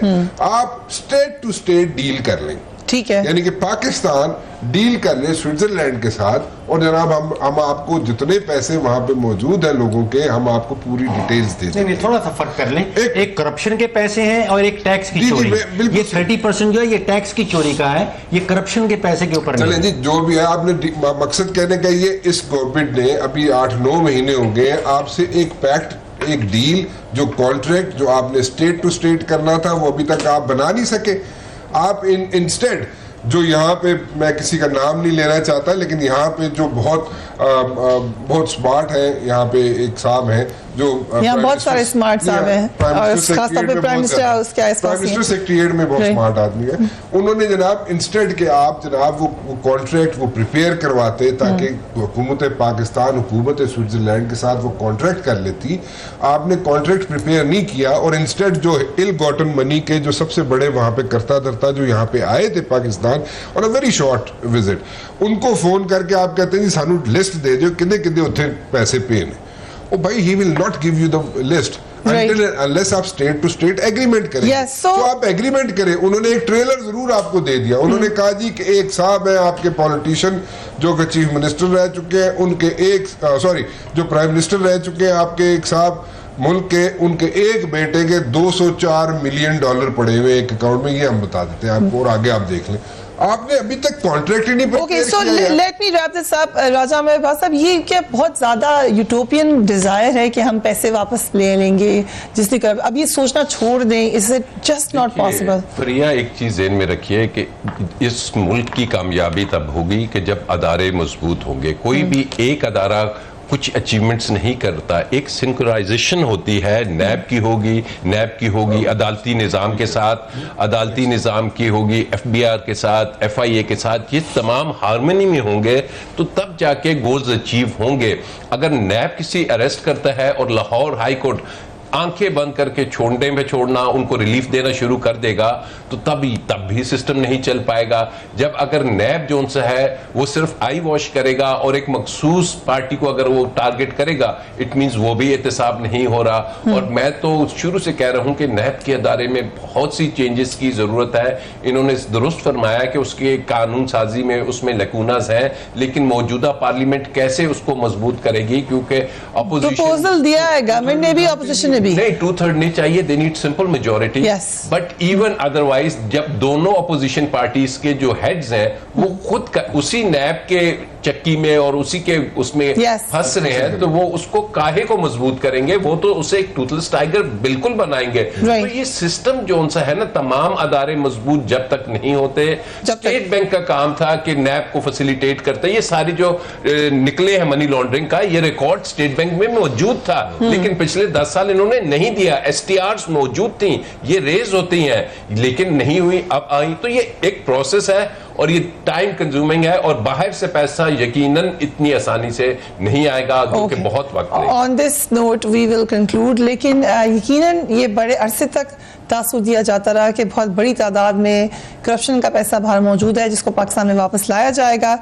आप स्टेट टू स्टेट डील कर लें। ठीक है, यानी कि पाकिस्तान डील कर ले स्विट्जरलैंड के साथ, और जनाब हम आपको जितने पैसे वहां पे मौजूद है लोगों के, हम आपको पूरी डिटेल्स दे देंगे। नहीं, थोड़ा सा फर्क कर लें। एक करप्शन के पैसे हैं और एक टैक्स की चोरी। ये 30% जो है ये टैक्स की चोरी का है, ये करप्शन के पैसे के ऊपर। चलें जी, जो भी है, आपने मकसद कहने का ये, इस गवर्नमेंट ने अभी 8-9 महीने हो गए आपसे एक पैक्ट, एक डील, जो कॉन्ट्रैक्ट जो आपने स्टेट टू स्टेट करना था वो अभी तक आप बना नहीं सके। आप इंस्टेड जो यहाँ पे, मैं किसी का नाम नहीं लेना चाहता, लेकिन यहाँ पे जो बहुत स्मार्ट है, यहाँ पे एक साहब हैं जो यहाँ बहुत सारे स्मार्ट साहब हैं, और खासतौर पे प्राइम मिनिस्टर उसके आसपास, प्राइम मिनिस्टर सेक्रेटरीट में बहुत स्मार्ट आदमी है। उन्होंने जनाब इंस्टेड के आप जनाब वो कॉन्ट्रैक्ट वो प्रिपेयर करवाते ताकि हुकूमत पाकिस्तान हुकूमत स्विट्जरलैंड के साथ वो कॉन्ट्रैक्ट कर लेती। आपने कॉन्ट्रैक्ट प्रिपेयर नहीं किया, और इंस्टेड जो इल गॉटन मनी के जो सबसे बड़े वहां पे कर्ता धर्ता जो यहाँ पे आए थे पाकिस्तान और अ वेरी शॉर्ट विजिट, उनको फोन करके आप कहते हैं जी सानू लिस्ट दे दो किदे किदे उत्थे पैसे पे ने। ओ भाई, he will not give you the list unless आप स्टेट टू स्टेट एग्रीमेंट करें। तो आप एग्रीमेंट करें। उन्होंने एक ट्रेलर जरूर आपको दे दिया। उन्होंने कहा जी कि एक साहब है आपके पॉलिटिशियन जो कि चीफ मिनिस्टर रह चुके हैं, उनके एक जो प्राइम मिनिस्टर रह चुके हैं आपके एक साहब मुल्क के, उनके एक बेटे के 204 मिलियन डॉलर पड़े हुए एक अकाउंट में, ये हम बता देते हैं आपको और आगे आप देख लें। आपने अभी तक कॉन्ट्रैक्ट ही नहीं okay, so let me wrap this up. राजा मेरे पास अब ये क्या बहुत ज्यादा यूटोपियन डिजायर है कि हम पैसे वापस ले लेंगे जिसने कर, अब ये सोचना छोड़ दें, is it just not possible? Priya, एक चीज ज़हन में रखिए कि इस मुल्क की कामयाबी तब होगी कि जब अदारे मजबूत होंगे। कोई भी एक अदारा कुछ अचीवमेंट्स नहीं करता, एक सिंक्रोनाइजेशन होती है। नैब की होगी अदालती निज़ाम के साथ, अदालती निज़ाम की होगी FBI के साथ, FIA के साथ। ये तमाम हार्मनी में होंगे तो तब जाके गोल्स अचीव होंगे। अगर नैब किसी अरेस्ट करता है और लाहौर हाई कोर्ट आंखें बंद करके छोड़ने में छोड़ना, उनको रिलीफ देना शुरू कर देगा तो तब भी सिस्टम नहीं चल पाएगा। जब अगर नैब जोन से है वो सिर्फ आई वॉश करेगा और एक मखसूस पार्टी को अगर वो टारगेट करेगा, इट मींस वो भी एहतसाब नहीं हो रहा। और मैं तो शुरू से कह रहा हूं कि नैब के अदारे में बहुत सी चेंजेस की जरूरत है। इन्होंने दुरुस्त फरमाया कि उसके कानून साजी में उसमें लकूनास हैं, लेकिन मौजूदा पार्लियामेंट कैसे उसको मजबूत करेगी? क्योंकि प्रपोजल दिया है गवर्नमेंट ने भी, ऑपोजिशन ने भी। नहीं, 2/3 नहीं चाहिए, they need simple majority. But even otherwise जब दोनों अपोजिशन पार्टीज के जो हेड्स हैं वो खुद उसी नैब के चक्की में और उसी के उसमें फंस रहे हैं, तो वो उसको काहे को मजबूत करेंगे? वो तो उसे एक टूथलेस टाइगर बिल्कुल बनाएंगे। तो ये सिस्टम जो सा है ना, तमाम अदारे मजबूत जब तक नहीं होते। स्टेट बैंक का काम था कि नैब को फैसिलिटेट करते। ये सारी जो निकले हैं मनी लॉन्ड्रिंग का, ये रिकॉर्ड स्टेट बैंक में मौजूद था, लेकिन पिछले 10 साल इन्होंने नहीं दिया। STRs मौजूद थी, ये रेज होती हैं, लेकिन नहीं हुई, अब आई। तो ये एक प्रोसेस है और ये टाइम कंज्यूमिंग है और बाहर से पैसा यकीनन इतनी आसानी से नहीं आएगा, क्योंकि बहुत वक्त लगेगा। On this note we will conclude, लेकिन यकीनन ये बड़े अरसे तक तासुर दिया जाता रहा कि बहुत बड़ी तादाद में करप्शन का पैसा बाहर मौजूद है जिसको पाकिस्तान में वापस लाया जाएगा।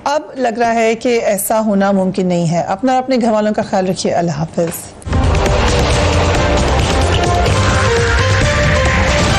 अब लग रहा है कि ऐसा होना मुमकिन नहीं है। अपने घर वालों का ख्याल रखिए। अल्लाह हाफिज।